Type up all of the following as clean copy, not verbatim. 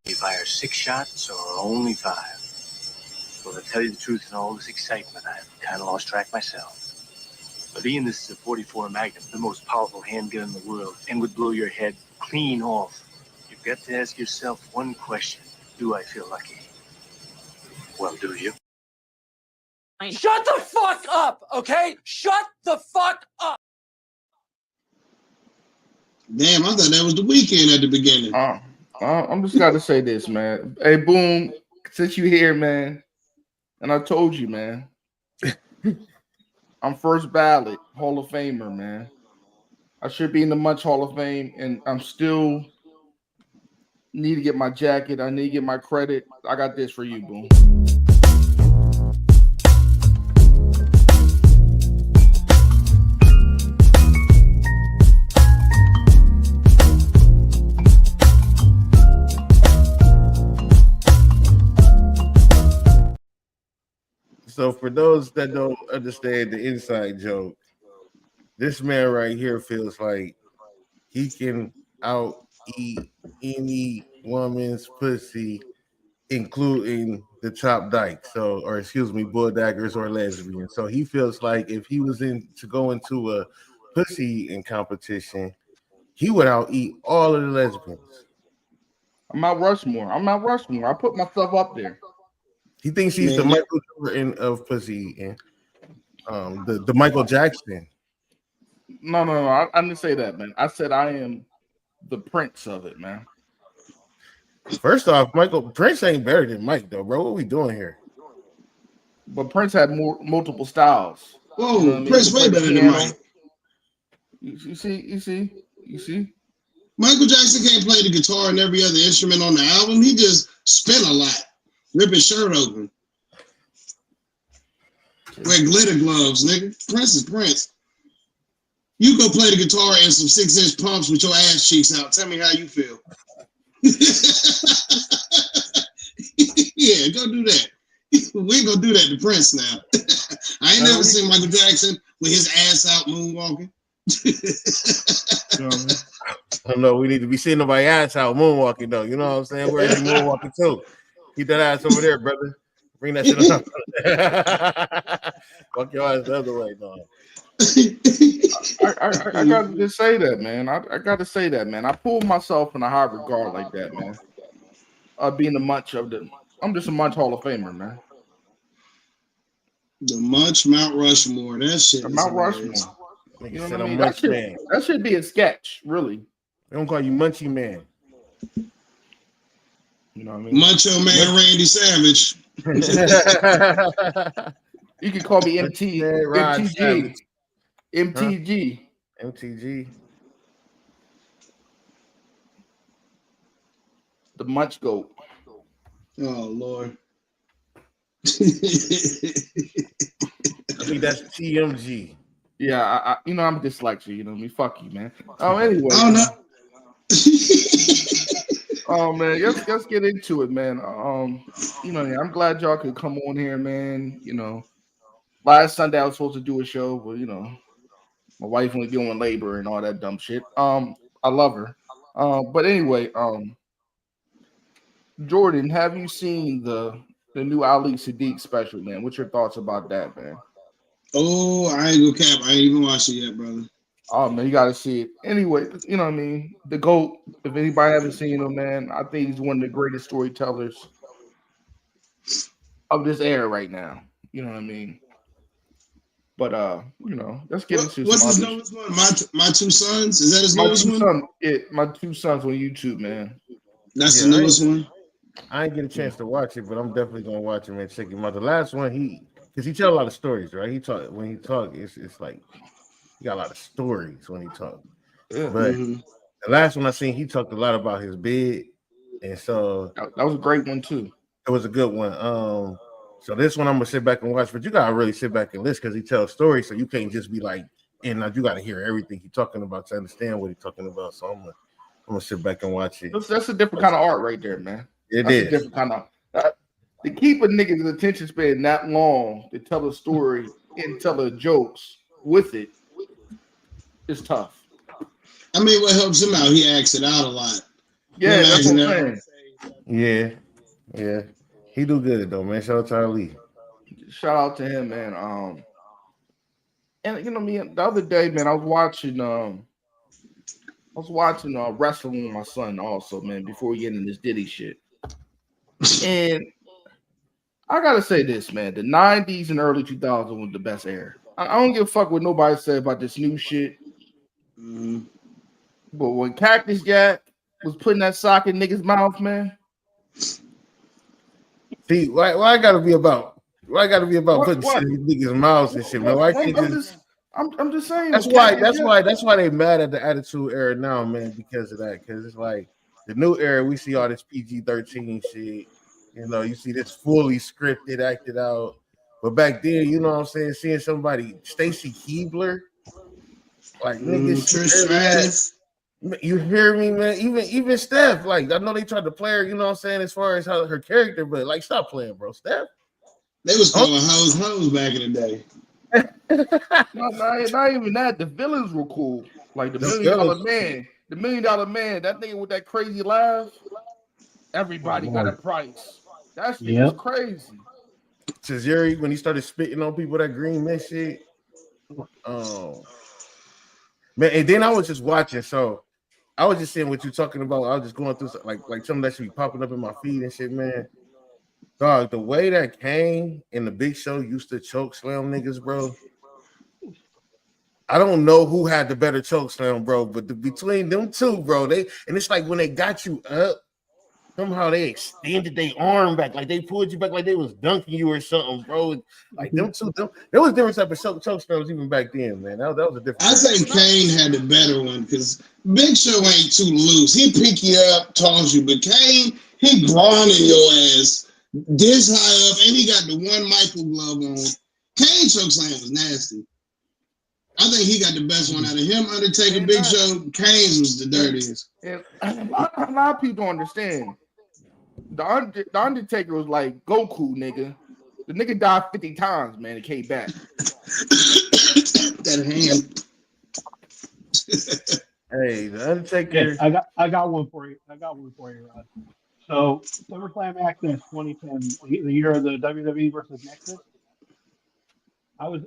You fire 6 shots or only 5? Well, to tell you the truth, in all this excitement, I've kind of lost track myself. But Ian, this is a 44 Magnum, the most powerful handgun in the world, and would blow your head clean off. You've got to ask yourself one question. Do I feel lucky? Well, do you? Shut the fuck up, okay? Shut the fuck up! Damn, I thought that was the weekend at the beginning. I'm just gotta say this, man. Hey, Boom, since you here, man, and I told you, man, I'm first ballot Hall of Famer, man. I should be in the Munch Hall of Fame, and I'm still need to get my jacket. I need to get my credit. I got this for you, Boom. So for those that don't understand the inside joke, this man right here feels like he can out eat any woman's pussy, including the chop dyke. So, or excuse me, bulldaggers or lesbians. So he feels like if he was in to go into a pussy in competition, he would out eat all of the lesbians. I'm Mount Rushmore. I put myself up there. He thinks he's the Michael Jordan of pussy eating. The Michael Jackson. No. I didn't say that, man. I said I am the prince of it, man. First off, Prince ain't better than Mike, though, bro. What we doing here? But Prince had multiple styles. Whoa, you know Prince way better than Mike. You see? Michael Jackson can't play the guitar and every other instrument on the album. He just spin a lot. Rip his shirt open. Wear glitter gloves, nigga. Prince is Prince. You go play the guitar in some 6-inch pumps with your ass cheeks out. Tell me how you feel. Yeah, go do that. We ain't gonna do that to Prince now. I ain't never seen Michael Jackson with his ass out moonwalking. I don't know. We need to be seeing nobody ass out moonwalking, though. You know what I'm saying? Where is he moonwalking to? Keep that ass over there, brother. Bring that shit up. Fuck your ass the other way, dog. I gotta just say that, man. I gotta say that, man. I pulled myself in a high regard like that, man. Being the Munch of the, I'm just a Munch Hall of Famer, man. The Munch Mount Rushmore, that shit. Mount Rushmore. You know what I mean? That should be a sketch, really. They don't call you Munchie Man. You know what I mean? Macho Man Randy Savage. You can call me MTG. MTG. Huh? MTG. The Munch Goat. Oh, Lord. I think that's TMG. Yeah, I'm dyslexic. You know what I mean? Fuck you, man. Oh, anyway. Oh, no. Oh man, let's get into it, man. I'm glad y'all could come on here, man. Last Sunday I was supposed to do a show, but my wife was doing labor and all that dumb shit. I love her. But anyway, Jordan, have you seen the new Ali Siddiq special, man? What's your thoughts about that, man? Oh, I ain't gonna cap. I ain't even watched it yet, brother. Oh man, you gotta see it. Anyway, you know what I mean? The GOAT, if anybody haven't seen him, man, I think he's one of the greatest storytellers of this era right now. You know what I mean? But let's get into what's his newest one? My Two Sons? Is that his newest one? My Two Sons on YouTube, man. That's the newest one. I ain't get a chance to watch it, but I'm definitely gonna watch him and check him out. The last one, because he tell a lot of stories, right? When he talk, it's like he got a lot of stories when he talk. Yeah. But the last one I seen, he talked a lot about his bed, and so that was a great one too. It was a good one. So this one I'm gonna sit back and watch, but you gotta really sit back and listen because he tells stories, so you can't just be like, and you gotta hear everything he's talking about to understand what he's talking about. So I'm gonna sit back and watch it. That's a different kind of art right there, man. That's a different kind of to keep a nigga's attention span that long to tell a story and tell the jokes with it is tough. I mean, what helps him out? He acts it out a lot. Yeah, that's what I'm saying. Yeah. He do good though, man. Shout out to Ali. Shout out to him, man. And you know me, the other day, man, I was watching wrestling with my son also, man, before we get into this Diddy shit. And I gotta say this, man, the 90s and early 2000s was the best era. I don't give a fuck what nobody said about this new shit. Mm-hmm. But when Cactus Jack was putting that sock in niggas' mouth, man. See, why I gotta be about putting shit in niggas' mouths and shit, man? Why can't I'm just saying. That's why they mad at the Attitude Era now, man, because of that. Because it's like the new era, we see all this PG-13 shit. You know, you see this fully scripted, acted out. But back then, you know what I'm saying, seeing somebody, Stacy Keibler, like niggas, Trish Stratus. you hear me, man? Even Steph, like I know they tried to play her, you know what I'm saying, as far as how her character, but like stop playing, bro. Steph. They was calling hoes back in the day. Not even that. The villains were cool. Like the $1 Million Man, that nigga with that crazy laugh. Everybody got a price. That shit was crazy. Cesare, when he started spitting on people, that green man shit. Man, and then I was just watching, so I was just seeing what you're talking about. I was just going through like something that should be popping up in my feed and shit, man. Dog, the way that Kane and the Big Show used to choke slam niggas, bro. I don't know who had the better choke slam, bro, but between them two, bro, it's like when they got you up, somehow they extended their arm back, like they pulled you back, like they was dunking you or something, bro. Like them two, there was different type of choke slams even back then, man. That was a different. I think Kane had the better one because Big Show ain't too loose. He pick you up, toss you, but Kane, he grinding your ass this high up, and he got the one Michael glove on. Kane choke slam was nasty. I think he got the best one out of him. Undertaker, Big Show, Kane's was the dirtiest. And a lot of people don't understand. The Undertaker was like Goku, nigga. The nigga died 50 times, man. It came back. That hand. Hey, the Undertaker. Yeah, I got one for you. Rod. So SummerSlam Access 2010, the year of the WWE versus Nexus. I was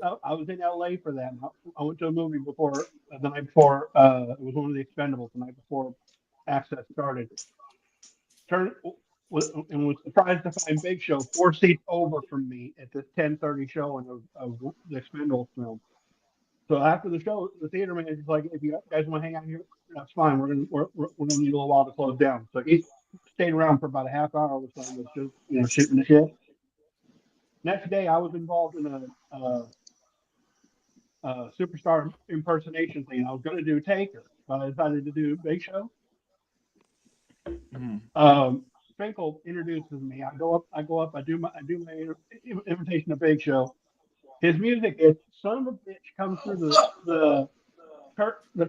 in LA for that. I went to a movie before the night before. It was one of the Expendables the night before Access started. Was surprised to find Big Show 4 seats over from me at this 10:30 showing of the Expendables film. So after the show, the theater manager's like, "If you guys want to hang out here, that's fine. We're gonna need a little while to close down." So he stayed around for about a half hour or so, just shooting the shit. Next day, I was involved in a superstar impersonation thing. I was going to do Taker, but I decided to do Big Show. Finkel introduces me. I go up. I do my invitation to Big Show. His music is "Son of a Bitch" comes through the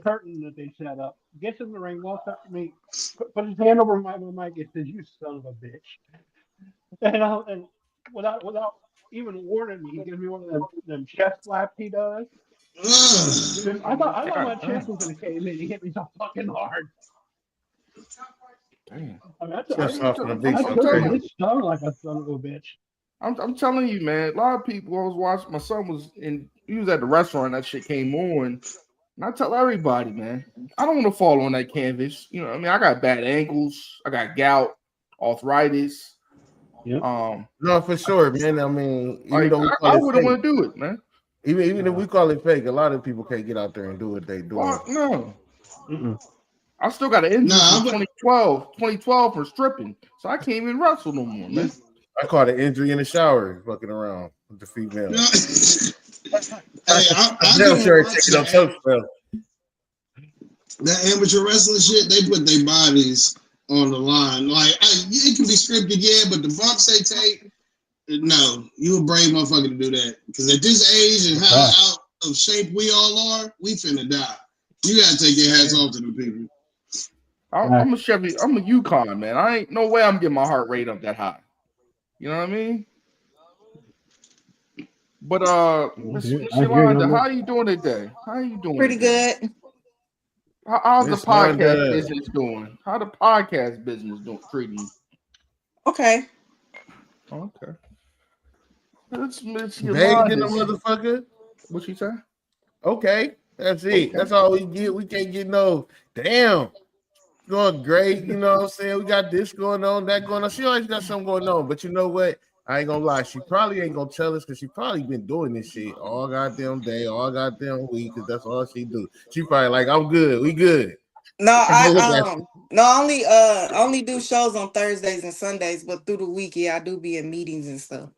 curtain that they set up. Gets in the ring, walks up to me, put his hand over my mic, and says, "You son of a bitch!" And without even warning me, he gives me one of them chest slaps he does. I thought my chest was gonna cave in. He hit me so fucking hard. Damn. I mean, I stung like a son of a bitch. I'm telling you, man. A lot of people I was watching. My son he was at the restaurant. That shit came on. And I tell everybody, man, I don't want to fall on that canvas. You know, I mean, I got bad ankles. I got gout, arthritis. Yeah. No, for sure, man. I mean, I wouldn't want to do it, man. Even if we call it fake, a lot of people can't get out there and do what they do. No. I still got an injury from 2012 for stripping, so I can't even wrestle no more, man. I caught an injury in the shower, fucking around with the female. I'm sure taking up choke, bro. That amateur wrestling shit, they put their bodies on the line. Like, it can be scripted, yeah, but the bumps they take, no, you a brave motherfucker to do that. Because at this age and how out of shape we all are, we finna die. You gotta take your hats off to the people. I'm a Chevy. I'm a Yukon, man. I ain't no way I'm getting my heart rate up that high. You know what I mean? But Miss Yolanda, how are you doing today? How are you doing? Pretty good. How's the Miss podcast Wanda. business doing? How the podcast business doing? Treating you? Okay. Okay. It's Miss Bathed in the Yolanda. motherfucker. What she say? Okay, that's it. Okay. That's all we get. We can't get no damn. Going great, you know what I'm saying? We got this going on, that going on. She always got something going on, but you know what? I ain't gonna lie. She probably ain't gonna tell us because she probably been doing this shit all goddamn day, all goddamn week, because that's all she do. She probably like, I'm good, we good. No, Look at I only do shows on Thursdays and Sundays, but through the week, yeah, I do be in meetings and stuff.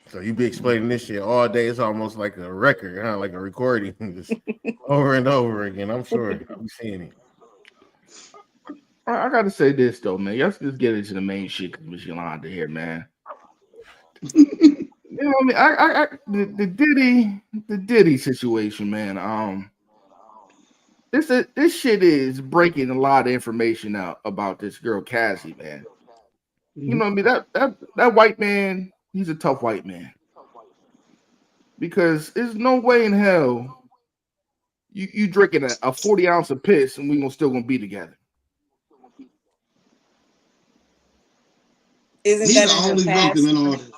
So you be explaining this shit all day. It's almost like a record, huh? Like a recording, just over and over again. I'm sure I'll be seeing it. I gotta say this though, man. Let's just get into the main shit because Miss Yolanda here, man. You know what I mean? The Diddy situation, man. This shit is breaking a lot of information out about this girl Cassie, man. You know what I mean? That white man, he's a tough white man. Because there's no way in hell you drinking a 40 ounce of piss and we still gonna be together. Isn't He's that the in only the past? victim in all this.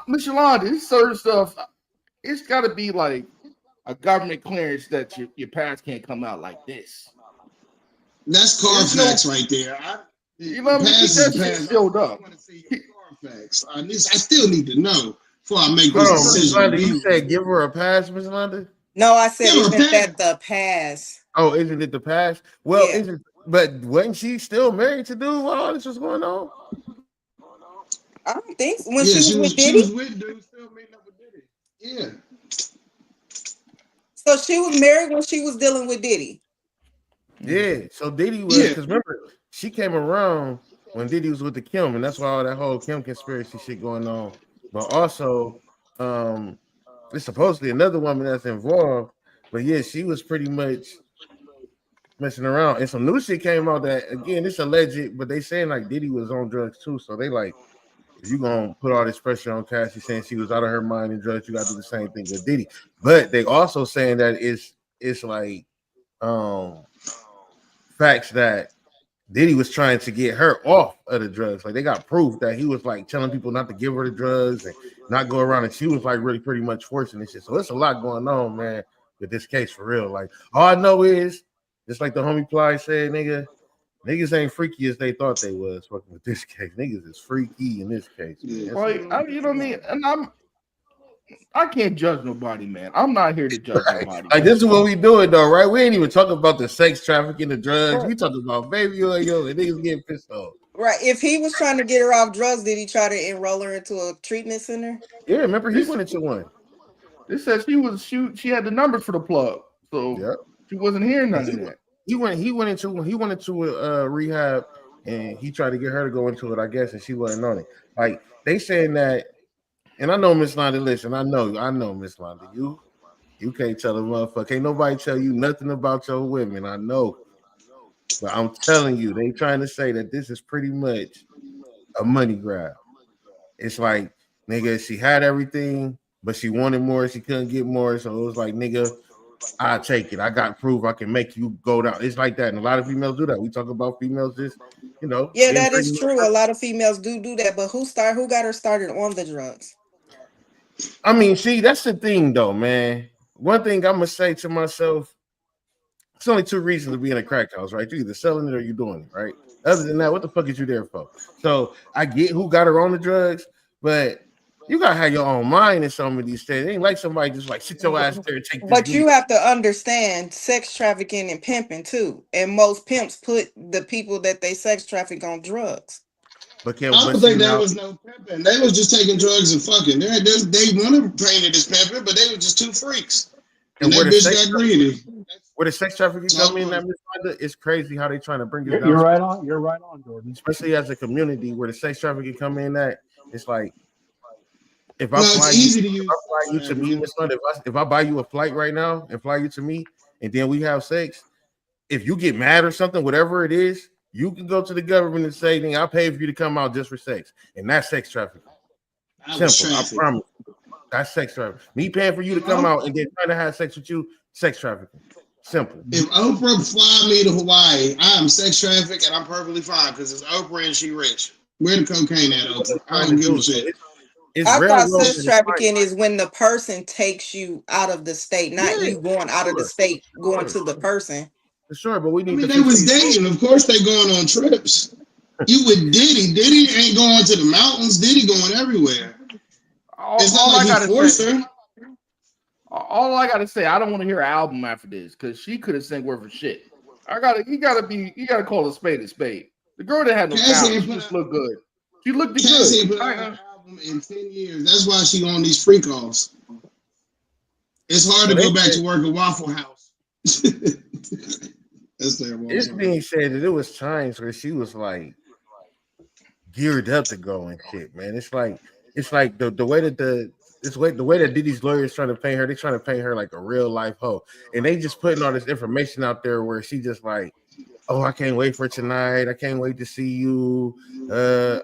Miss Yolanda, this certain stuff, it's got to be like a government clearance that your parents can't come out like this. That's Carfax right there. You know what I mean? That shit showed up. I want to see your Carfax. I still need to know before I make Hold this on, Miss decision. Londa, you said give her a pass, Miss Londa? No, I said Give her a isn't pass. that the past? Oh, isn't it the past? Well, Yeah. isn't but wasn't she still married to dude while all this was going on? I don't think so. When Yeah, she was with she Diddy. was with dude, still meeting up with Diddy. Yeah. So she was married when she was dealing with Diddy. Yeah, so Diddy was Yeah. because remember she came around when Diddy was with the Kim, and that's why all that whole Kim conspiracy shit going on. But also, it's supposedly another woman that's involved. But yeah, she was pretty much messing around, and some new shit came out that again, it's alleged, but they saying like Diddy was on drugs too. So they like, if you gonna put all this pressure on Cassie saying she was out of her mind and drugs, you gotta do the same thing with Diddy. But they also saying that it's like facts that Diddy was trying to get her off of the drugs. Like they got proof that he was like telling people not to give her the drugs and not go around, and she was like really pretty much forcing this shit. So it's a lot going on, man, with this case for real. Like all I know is, just like the homie Ply said, niggas ain't freaky as they thought they was fucking with this case. Niggas is freaky in this case. Yeah. Like, you know what I mean? And I can't judge nobody, man. I'm not here to judge nobody. Like this is what we doing though, right? We ain't even talking about the sex trafficking, the drugs. We talking about baby oil and niggas getting pissed off. Right. If he was trying to get her off drugs, did he try to enroll her into a treatment center? Yeah, remember he went into one. It says she had the numbers for the plug, so Yep. she wasn't hearing none of that. He went into a rehab and he tried to get her to go into it, I guess, and she wasn't on it. Like they saying that, and I know Miss Londa, listen, I know Miss Londa, you can't tell a motherfucker, can't nobody tell you nothing about your women. I know, but I'm telling you, they trying to say that this is pretty much a money grab. It's like, nigga, she had everything, but she wanted more, she couldn't get more, so it was like, nigga, I take it. I got proof I can make you go down. It's like that, and a lot of females do that. We talk about females just, Yeah, that is true. A lot of females do that, but who got her started on the drugs? I mean, see, that's the thing, though, man. One thing I'm gonna say to myself: it's only two reasons to be in a crack house, right? You either selling it or you doing it, right? Other than that, what the fuck is you there for? So I get who got her on the drugs, but you gotta have your own mind in some of these things. It ain't like somebody just like sit your ass there and take this. But you have to understand sex trafficking and pimping too. And most pimps put the people that they sex traffic on drugs. I don't think there was no pimping. They was just taking drugs and fucking. They want to paint it as pimping, but they were just two freaks. And that bitch got greedy. Where the sex trafficking come in, it's crazy how they trying to bring it down. You're right on, Jordan. Especially as a community where the sex trafficking come in, that it's like, if I buy you a flight right now and fly you to me, and then we have sex, if you get mad or something, whatever it is, you can go to the government and say, I'll pay for you to come out just for sex. And that's sex trafficking. Simple, I promise. That's sex trafficking. Me paying for you to come out and then trying to have sex with you, sex trafficking. Simple. If Oprah fly me to Hawaii, I am sex trafficked and I'm perfectly fine because it's Oprah and she rich. Where the cocaine at, Oprah? I don't give a shit. It's I thought sex railroading. trafficking is when the person takes you out of the state, not you going out of the state, going to the person. For sure, but we I need mean, to they was dating. Of course, they going on trips. You with Diddy. Diddy ain't going to the mountains. Diddy going everywhere. It's not like he forced her. All I gotta say, I don't want to hear an album after this because she could have sang worth of shit. You gotta call a spade a spade. The girl that had no talent, she just looked good. She looked good. Cassie ain't put out an album in 10 years. That's why she on these free calls. It's hard to go back to work at Waffle House. That's terrible. It's being said that it was times where she was like geared up to go and shit, man. It's like the way that the way that Diddy's lawyers trying to paint her, they trying to paint her like a real life hoe, and they just putting all this information out there where she just like, oh, I can't wait for tonight. I can't wait to see you.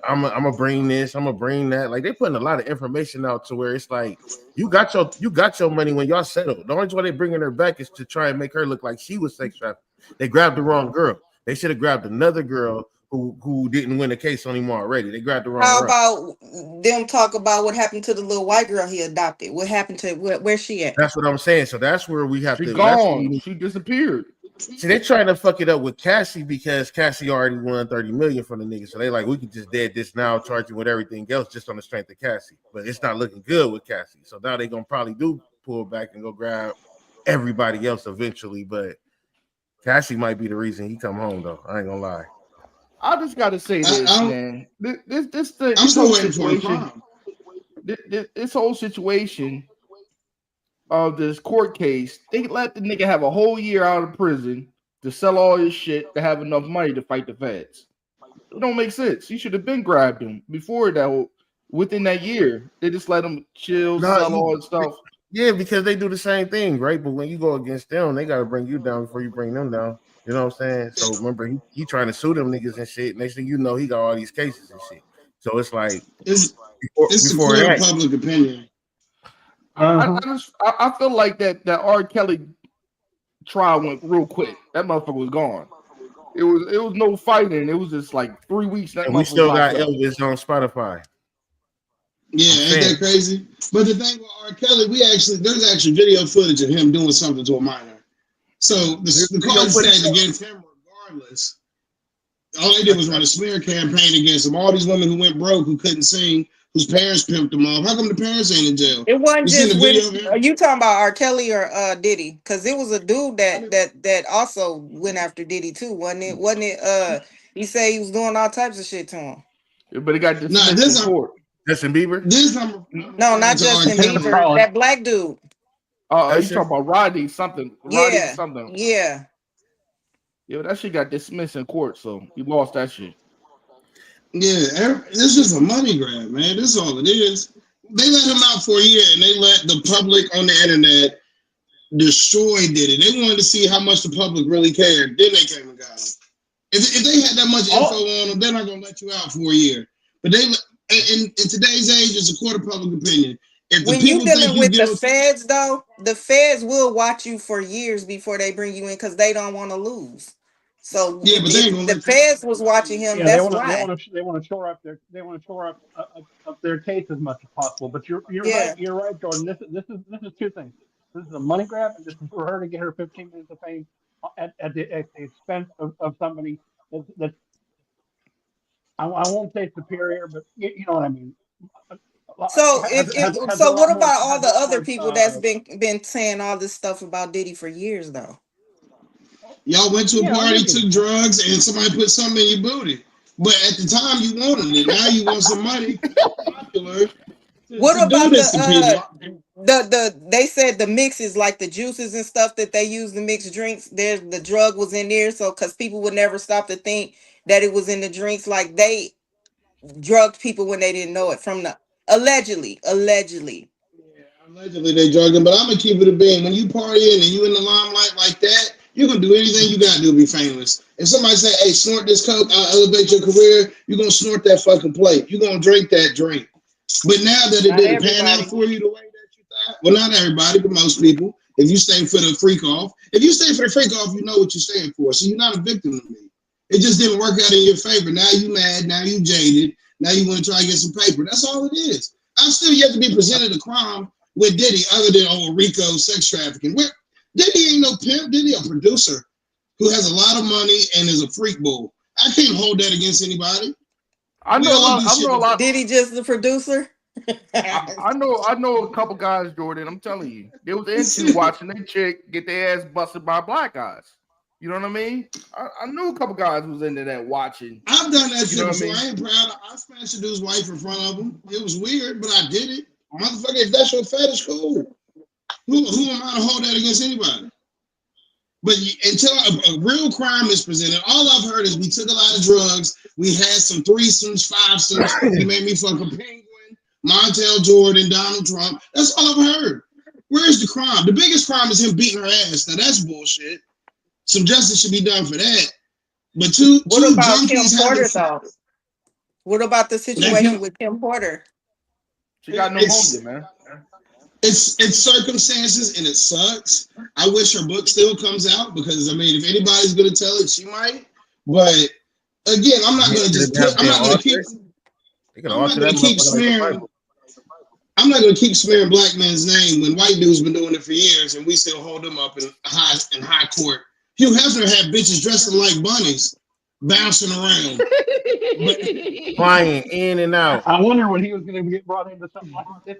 I'm gonna bring this. I'm gonna bring that. Like they putting a lot of information out to where it's like you got your money when y'all settled. The only way they bringing her back is to try and make her look like she was sex trafficked. They grabbed the wrong girl. They should have grabbed another girl who didn't win the case on him already. They grabbed the wrong. How about them talk about what happened to the little white girl he adopted? What happened to where's she at? That's what I'm saying. So that's where we have She gone. She disappeared. See, they trying to fuck it up with Cassie because Cassie already won $30 million from the nigga. So they like, we can just dead this now, charge you with everything else just on the strength of Cassie. But it's not looking good with Cassie. So now they gonna probably do pull back and go grab everybody else eventually. But Cassie might be the reason he come home though. I ain't gonna lie. I just gotta say this, man. This whole situation of this court case, they let the nigga have a whole year out of prison to sell all his shit to have enough money to fight the feds. It don't make sense. He should have been grabbed him before that. Within that year, they just let him chill, sell all his stuff. Yeah, because they do the same thing, right? But when you go against them, they gotta bring you down before you bring them down. You know what I'm saying? So remember, he trying to sue them niggas and shit. Next thing you know, he got all these cases and shit. So it's like it's the court of public opinion. I feel like that R. Kelly trial went real quick. That motherfucker was gone. It was no fighting. It was just like 3 weeks. And we still got Elvis on Spotify. Yeah, ain't that crazy? But the thing with R. Kelly, there's actually video footage of him doing something to a minor. So the court said against him regardless. All they did was run a smear campaign against him. All these women who went broke, who couldn't sing, whose parents pimped them off. How come the parents ain't in jail? It wasn't just are you talking about R. Kelly or Diddy? Because it was a dude that also went after Diddy too, wasn't it? Wasn't it? He said he was doing all types of shit to him. Yeah, but it got dismissed in court. Justin Bieber? No, not Justin Bieber. That black dude. Oh, you talking about Rodney something? Yeah. Something. Yeah. Yeah, that shit got dismissed in court, so he lost that shit. Yeah, it's just a money grab, man. This is all it is. They let him out for a year, and they let the public on the internet destroy Diddy. They wanted to see how much the public really cared. Then they came and got him. If they had that much info on him, they're not gonna let you out for a year. But they in today's age, it's a court of public opinion. When you're dealing with the feds, though, the feds will watch you for years before they bring you in because they don't want to lose. So yeah, but the feds was watching him. Yeah, that's why they want to shore up their case as much as possible. But you're right. You're right, Jordan. This is two things. This is a money grab, and this is for her to get her 15 minutes of fame at the expense of somebody that I won't say superior, but you know what I mean. So so what about all the other people that's been saying all this stuff about Diddy for years though? Y'all went to a party, took drugs, and somebody put something in your booty. But at the time you wanted it. Now you want some money. Popular. What about they said the mixes like the juices and stuff that they use to mix drinks, the drug was in there, so because people would never stop to think that it was in the drinks, like they drugged people when they didn't know it from the allegedly. Yeah, allegedly they drugged them, but I'm gonna keep it a bean. When you partying and you in the limelight like that, you're gonna do anything you gotta do to be famous. If somebody say, hey, snort this coke, I'll elevate your career, you're gonna snort that fucking plate. You're gonna drink that drink. But now that it didn't pan out for you the way Well, not everybody, but most people. If you stay for the freak off, you know what you're staying for. So you're not a victim to me. It just didn't work out in your favor. Now you mad. Now you jaded. Now you want to try to get some paper. That's all it is. I'm still yet to be presented a crime with Diddy other than Rico sex trafficking. Diddy ain't no pimp. Diddy a producer who has a lot of money and is a freak bull. I can't hold that against anybody. I know a lot. Diddy just the producer? I know a couple guys, Jordan. I'm telling you, they was into watching their chick get their ass busted by black guys. You know what I mean? I knew a couple guys was into that watching. I've done that shit before. I ain't proud. I smashed a dude's wife in front of him. It was weird, but I did it. Motherfucker, if that's your fetish, cool. Who am I to hold that against anybody? But until a real crime is presented, all I've heard is we took a lot of drugs. We had some threesomes, fivesomes. He made me fuck a penguin, Montel Jordan, Donald Trump. That's all I've heard. Where's the crime? The biggest crime is him beating her ass. Now that's bullshit. Some justice should be done for that. But what about Kim Porter though? What about the situation with Kim Porter? She got pneumonia, man. It's circumstances and it sucks. I wish her book still comes out because I mean, if anybody's gonna tell it, she might. But again, I'm not gonna keep smearing black men's name when white dudes been doing it for years and we still hold them up in high court. Hugh Hefner had bitches dressing like bunnies, bouncing around, flying in and out. I wonder when he was going to get brought into something like this.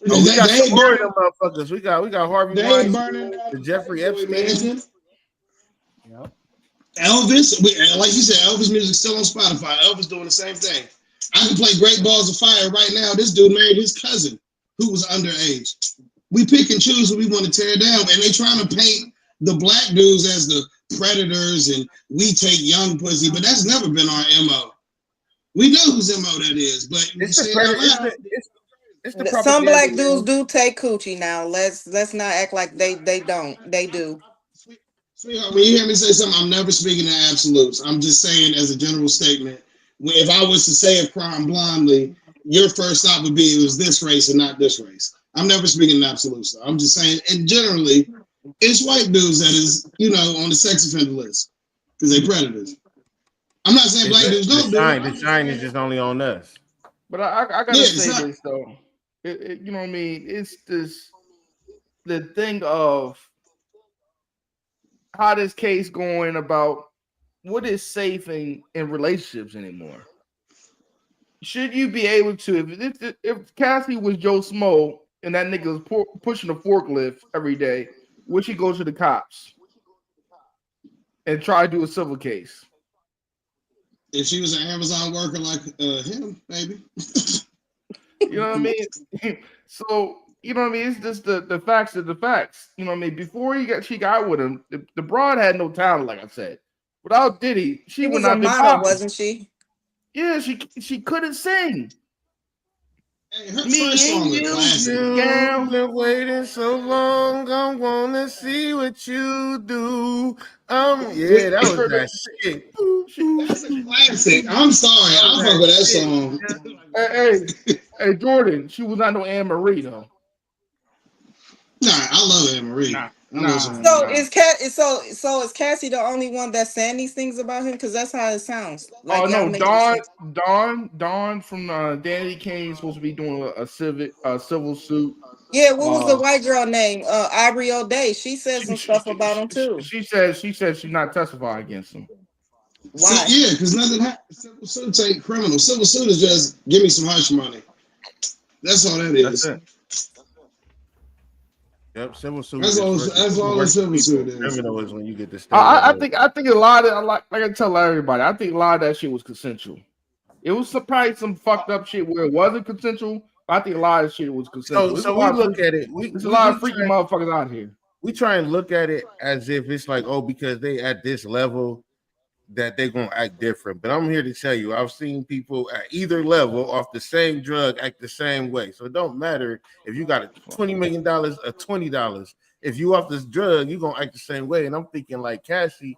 Oh, we got some more of them motherfuckers. We got Harvey Weinstein, the Jeffrey Epstein. Yep. Elvis, like you said, Elvis music's still on Spotify. Elvis doing the same thing. I can play Great Balls of Fire right now. This dude married his cousin, who was underage. We pick and choose what we want to tear down, and they trying to paint the black dudes as the predators and we take young pussy, but that's never been our MO. We know whose MO that is, but some black dudes do take coochie now. Let's not act like they don't. They do. Sweetheart, when you hear me say something, I'm never speaking in absolutes. I'm just saying as a general statement. If I was to say a crime blindly, your first thought would be it was this race and not this race. I'm never speaking in absolutes. Though. I'm just saying, and generally, it's white dudes that is, on the sex offender list because they predators. I'm not saying black dudes don't do it. The shine is just only on us. But I gotta say this though. You know what I mean? It's the thing of how this case going about what is safe in relationships anymore. Should you be able to if Cassie was Joe Smo and that nigga was pushing a forklift every day? Would she go to the cops and try to do a civil case? If she was an Amazon worker like him, maybe. You know what I mean? So, you know what I mean? It's just the facts are the facts. You know what I mean? Before she got with him, the broad had no talent, like I said. Without Diddy, she was a model, wasn't she? Yeah, she couldn't sing. Hey, her first song was classic. You've been waiting so long. I wanna see what you do. Yeah, that was that shit. That's a classic. I'm sorry, I fuck with that song. Hey, Jordan, she was not no Anne Marie though. Nah, I love Anne Marie. Nah. So is Cassie the only one that's saying these things about him? Because that's how it sounds. Like, no, Dawn from Danny Kane is supposed to be doing a civil suit. Yeah, what was the white girl name? Aubrey O'Day. She said some stuff about him too. She said she's not testifying against him. Why? Yeah, because nothing happens. Civil suits ain't criminal. Civil suit is just give me some hush money. That's all that is. That's it. Yep, civil suit. That's all the civil suit is. Criminal is when you get this. I think a lot of like I tell everybody. I think a lot of that shit was consensual. It was probably some fucked up shit where it wasn't consensual. I think a lot of shit was consensual. So we look at it. There's a lot of freaky motherfuckers out here. We try and look at it as if it's like, because they at this level that they're gonna act different. But I'm here to tell you, I've seen people at either level off the same drug act the same way. So it don't matter if you got a $20 million or $20. If you off this drug, you're gonna act the same way. And I'm thinking like Cassie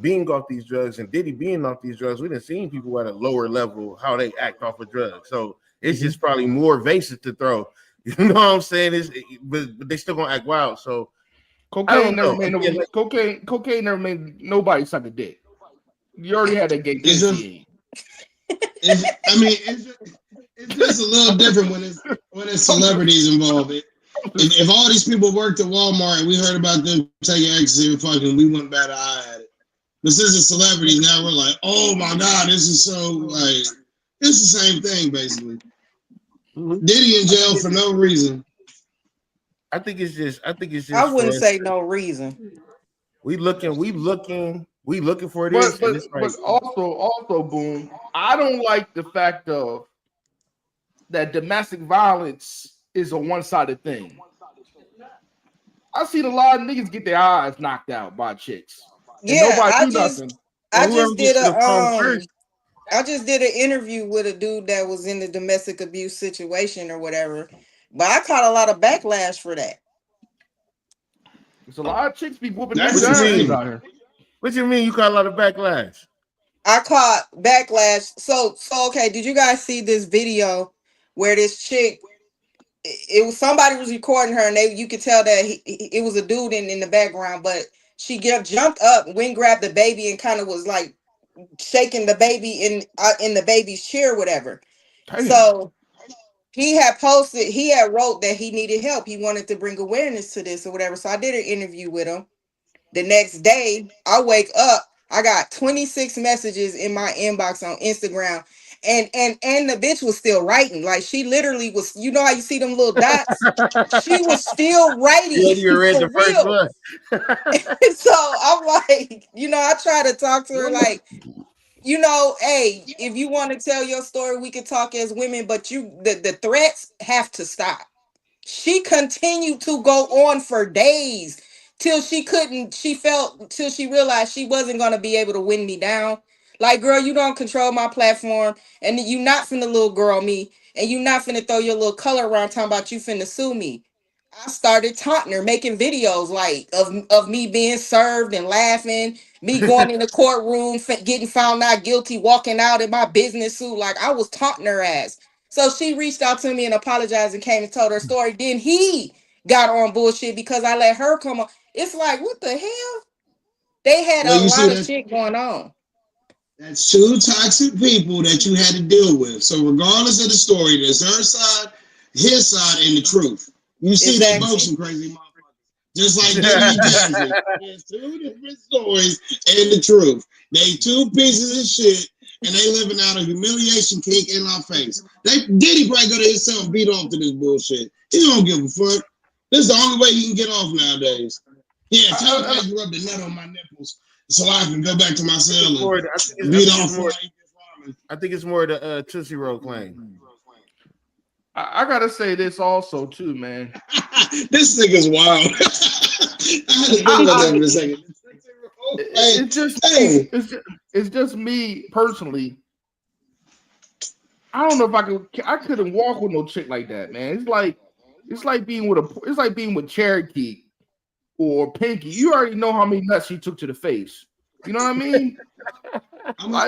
being off these drugs and Diddy being off these drugs, we done seen people at a lower level how they act off of drugs. So it's just probably more evasive to throw. You know what I'm saying? But they still gonna act wild. So cocaine never made nobody suck a dick. You already had that gay pussy. It's just a little different when it's celebrities involved. If all these people worked at Walmart and we heard about them taking ecstasy and fucking, we wouldn't bat an eye at it. This is a celebrity now. We're like, oh my god, this is so like it's the same thing basically. Diddy in jail for no reason. I think it's just. I wouldn't say no reason. We looking for this. But also, boom. I don't like the fact of that domestic violence is a one-sided thing. I've seen a lot of niggas get their eyes knocked out by chicks. Yeah, I just did an interview with a dude that was in the domestic abuse situation or whatever, but I caught a lot of backlash for that. There's a lot of chicks be whooping their ass out here. What you mean you caught a lot of backlash? I caught backlash. So okay, did you guys see this video where this chick, it was somebody was recording her and you could tell that it was a dude in the background, but she jumped up, went grabbed the baby and kind of was like shaking the baby in the baby's chair, whatever. Damn. So he had wrote that he needed help. He wanted to bring awareness to this or whatever. So I did an interview with him. The next day, I wake up, I got 26 messages in my inbox on Instagram. And the bitch was still writing. Like she literally was, you know how you see them little dots? She was still writing. Yeah, you read the first one. So I'm like, I try to talk to her like, hey, if you want to tell your story, we can talk as women, but the threats have to stop. She continued to go on for days till she realized she wasn't going to be able to win me down. Like, girl, you don't control my platform, and you not finna little girl me, and you not finna throw your little color around talking about you finna sue me. I started taunting her, making videos like of me being served and laughing, me going in the courtroom, getting found not guilty, walking out in my business suit. Like I was taunting her ass. So she reached out to me and apologized and came and told her story. Then he got on bullshit because I let her come on. It's like, what the hell? They had a lot of shit going on. That's two toxic people that you had to deal with. So regardless of the story, there's her side, his side, and the truth. You see, they both some crazy motherfuckers. Just like Diddy Cassie. There's two different stories and the truth. They two pieces of shit, and they living out a humiliation kink in our face. Diddy probably go to himself and beat off to this bullshit. He don't give a fuck. This is the only way he can get off nowadays. Yeah, tell me you rub the nut on my nipples so I can go back to my cell and beat off. I think it's more the Tootsie Roll claim. I gotta say this also too, man. This nigga's wild. I had to think about that for a second. It's just me personally. I don't know if I couldn't walk with no chick like that, man. It's like being with Cherokee or Pinky. You already know how many nuts she took to the face. You know what I mean? You know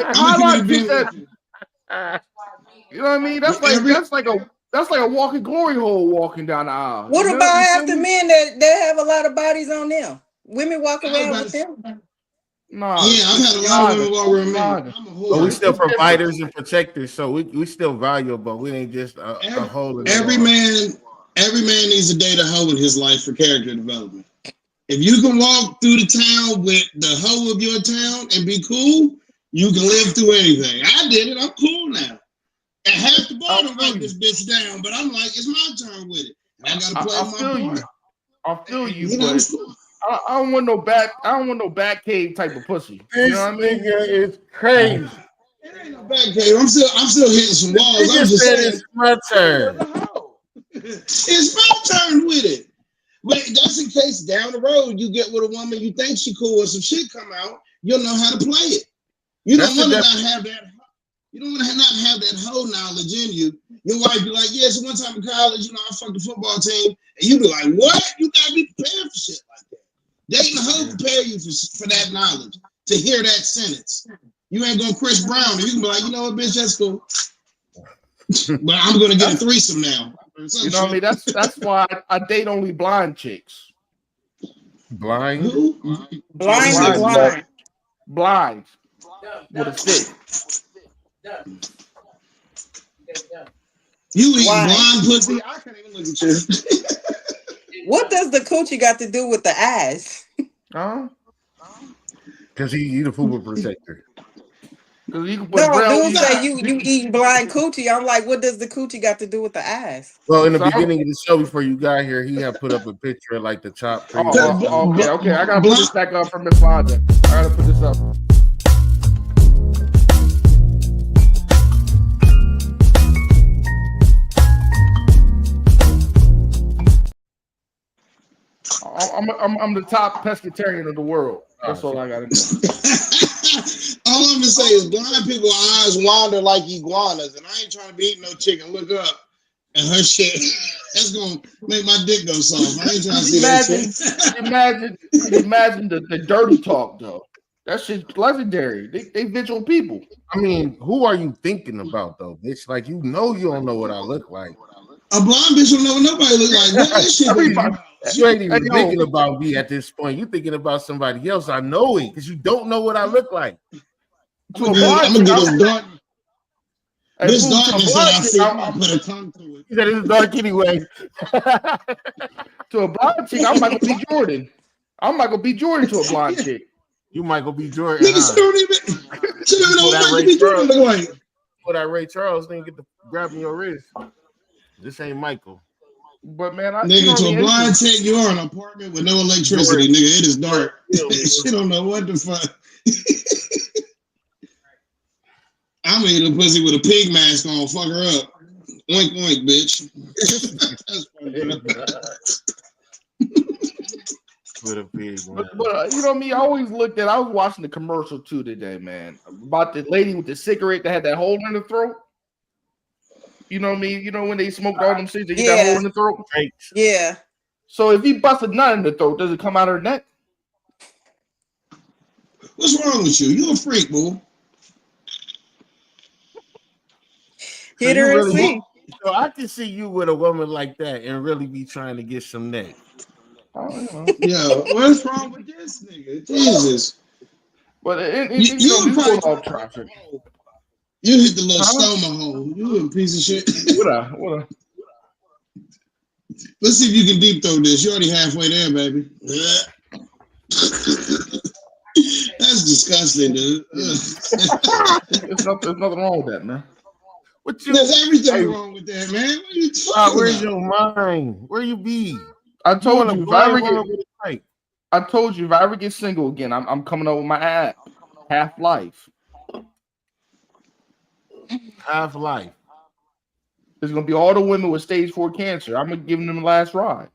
what I mean? That's like a walking glory hole walking down the aisle. What about after men that have a lot of bodies on them? Women walk around with them? Nah. Yeah, I've had a lot of women walk around me. But we still providers and protectors, so we still valuable. We ain't just a hole in the every man needs a day to hoe in his life for character development. If you can walk through the town with the hoe of your town and be cool, you can live through anything. I did it. I'm cool now. And half the bar don't write this bitch down, but I'm like, it's my turn with it. I gotta play my part. I feel you, but I don't want no back cave type of pussy. You know what I mean? It's crazy. It ain't no back cave. I'm still hitting some walls. I'm just saying it's my turn. It's my turn with it. But that's in case down the road you get with a woman you think she cool and some shit come out, you'll know how to play it. You don't want to not have that. You don't want to not have that whole knowledge in you. Your wife be like, yeah, so one time in college, I fucked the football team. And you be like, what? You got to be prepared for shit like that. Dating a hoe prepare you for that knowledge, to hear that sentence. You ain't going Chris Brown. And you can be like, you know what, bitch, that's cool. But I'm going to get a threesome now. You know what I mean? That's why I date only blind chicks. Blind? Who? Blind Blind. to blind. Blind with a stick. You eat Why? blind pussy? I can't even look at you. What does the coochie got to do with the ass? Huh? Because he the fupa protector. Because you can put No, brown. dude say you eating blind coochie. I'm like, what does the coochie got to do with the ass? Well, in the So- beginning of the show, before you got here, he had put up a picture of like the top 3. Okay. I gotta put this back up for Miss Fonda. I gotta put this up. I'm the top pescatarian of the world. That's all I gotta do. All I'm gonna say is blind people's eyes wander like iguanas, and I ain't trying to be eating no chicken. Look up, and her shit that's gonna make my dick go soft. I ain't trying to see that shit. Imagine the dirty talk though. That shit's legendary. They visual people. I mean, who are you thinking about though, bitch? Like you don't know what I look like. A blind bitch don't know what nobody look like. What that shit? You ain't even thinking about me at this point. You thinking about somebody else. I know it because you don't know what I look like. I'm gonna get this dark. This darkness that I see, I'm gonna put a tongue to it. He said it's dark anyway. To a blind chick, I'm Michael B. Jordan. I'm Michael B. Jordan to a blind chick. You Michael B. Jordan. Niggas don't even know what Michael B. Jordan look like. For that Ray Charles thing, get the grabbing your wrist. This ain't Michael. But man, nigga, to a blind chick, you are in an apartment with no electricity, nigga. It is dark. She don't know what the fuck. I'm gonna eat a pussy with a pig mask on. Fuck her up. Oink oink, bitch. That's With a pig, but you know me, I always looked at. I was watching the commercial too today, man, about the lady with the cigarette that had that hole in the throat. You know me. You know when they smoked all them shit, they get that hole in the throat. Yeah. So if he busts a nut in the throat, does it come out of her neck? What's wrong with you? You a freak, boo. Hit her and see. So I can see you with a woman like that and really be trying to get some neck. Yo, what's wrong with this nigga? Jesus. But you probably off traffic. You hit the little stoma hole. You a piece of shit. What? Let's see if you can deep throw this. You're already halfway there, baby. That's disgusting, dude. There's nothing wrong with that, man. There's everything wrong with that, man. What are you talking Where's about? your mind? Where you be? I told you if I ever get single again, I'm coming up with my app, Half-Life. Half-Life. There's gonna be all the women with stage 4 cancer. I'm gonna give them the last ride.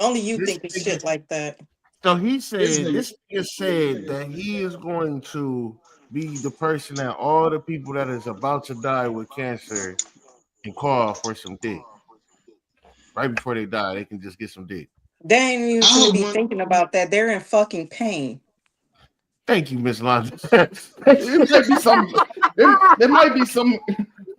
Only you think of shit like that. So he said, this nigga said that he is going to be the person that all the people that is about to die with cancer can call for some dick. Right before they die, they can just get some dick. They ain't even gonna be thinking about that. They're in fucking pain. Thank you, Miss Londa. There might be some.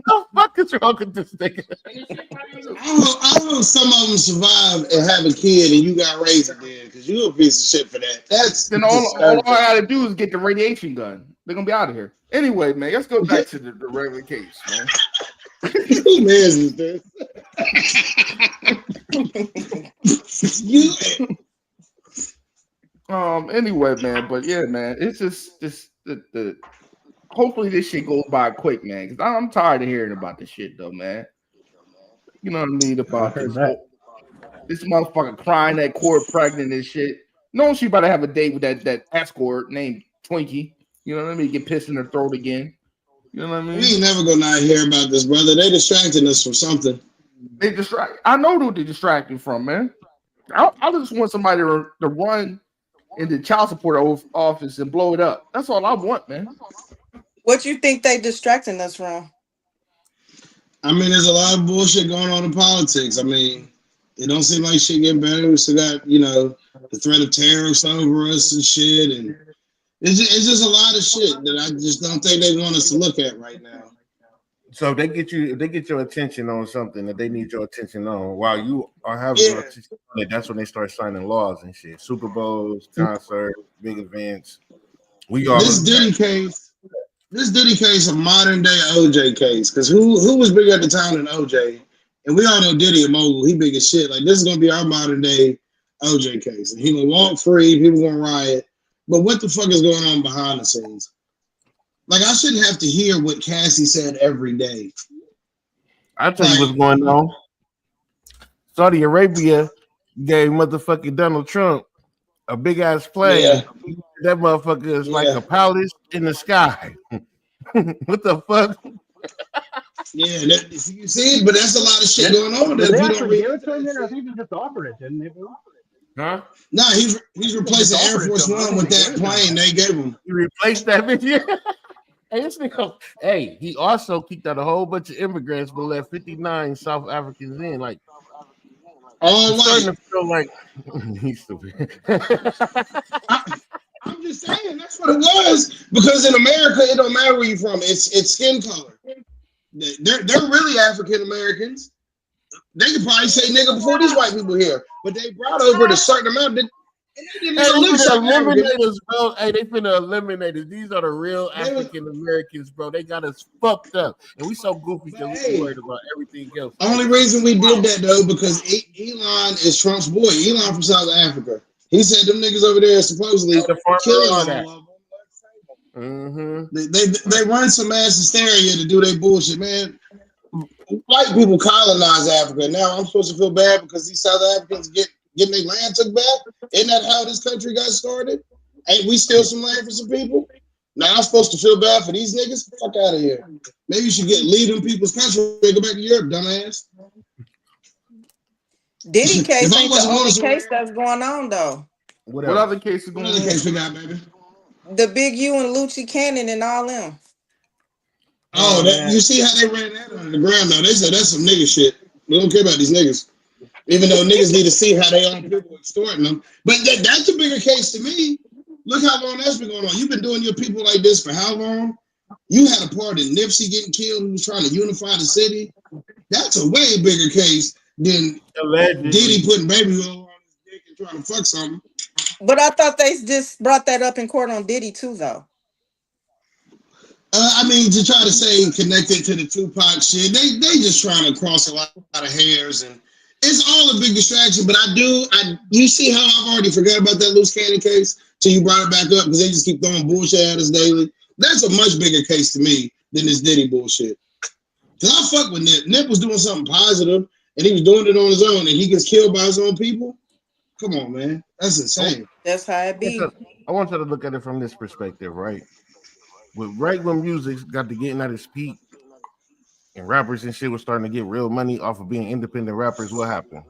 The fuck is wrong with this nigga? I hope some of them survive and have a kid and you got raised again because you a piece of shit for that. That's then all I gotta do is get the radiation gun. They're gonna be out of here. Anyway, man, let's go back to the regular case, man. Who man is this? Anyway, man, but yeah, man, it's just the hopefully this shit goes by quick, man, because I'm tired of hearing about this shit though, man. You know what I mean? About this motherfucker crying that court pregnant and shit. No, she about to have a date with that escort named Twinkie. You know what I mean? Get pissed in her throat again. You know what I mean? We ain't never gonna not hear about this, brother. They distracting us from something. I know who they distracting from, man. I just want somebody to run in the child support office and blow it up. That's all I want, man. What you think they distracting us from? I mean, there's a lot of bullshit going on in politics. I mean, it don't seem like shit getting better. We still got, the threat of tariffs over us and shit. And it's just a lot of shit that I just don't think they want us to look at right now. So they get your attention on something that they need your attention on while you are having your attention on it. That's when they start signing laws and shit. Super Bowls, concerts, big events. This Diddy case a modern day OJ case. Because who was bigger at the time than OJ? And we all know Diddy a mogul. He big as shit. Like, this is gonna be our modern day OJ case. And he gonna walk free, people gonna riot. But what the fuck is going on behind the scenes? Like, I shouldn't have to hear what Cassie said every day. I'll tell you what's going on. Saudi Arabia gave motherfucking Donald Trump a big ass plane. Yeah. That motherfucker is like a palace in the sky. What the fuck? Yeah, you see, but that's a lot of shit going on. Did they actually give it to him there? I think they just offered it, didn't they? Huh? No, he's replacing Air Force One with that plane they gave him. He replaced that bitch. Hey, this nigga, he also kicked out a whole bunch of immigrants, but let 59 South Africans in. Like, all starting to feel like he's stupid. I'm just saying that's what it was. Because in America, it don't matter where you're from. It's skin color. They're really African Americans. They could probably say nigga before these white people here, but they brought over a certain amount. They eliminate us, bro. Hey, they finna eliminate us. These are the real African Americans, bro. They got us fucked up, and we so goofy because we worried about everything else. Only reason we did that though because Elon is Trump's boy. Elon from South Africa. He said them niggas over there supposedly killing all of them. Mm-hmm. They run some mass hysteria to do their bullshit, man. White people colonize Africa. Now I'm supposed to feel bad because these South Africans getting their land took back? Isn't that how this country got started? Ain't we steal some land for some people? Now I'm supposed to feel bad for these niggas? Fuck out of here. Maybe you should leave them people's country and go back to Europe, dumbass. Diddy case ain't the only case that's going on though. What other cases going on? What other case we got, baby? The Big U and Lucci Cannon and all them. Oh, you see how they ran that under the ground though? They said that's some nigga shit. We don't care about these niggas. Even though niggas need to see how they own people extorting them. But that's a bigger case to me. Look how long that's been going on. You've been doing your people like this for how long? You had a part in Nipsey getting killed who was trying to unify the city. That's a way bigger case than Diddy putting baby oil on his dick and trying to fuck something. But I thought they just brought that up in court on Diddy too, though. I mean, to try to say connected to the Tupac shit, they just trying to cross a lot of hairs, and it's all a big distraction. But you see how I've already forgot about that loose cannon case till you brought it back up because they just keep throwing bullshit at us daily. That's a much bigger case to me than this Diddy bullshit. Cause I fuck with Nip. Nip was doing something positive, and he was doing it on his own, and he gets killed by his own people. Come on, man, that's insane. That's how it be. I want you to look at it from this perspective, right? Right when music got to getting at its peak and rappers and shit was starting to get real money off of being independent rappers, what happened?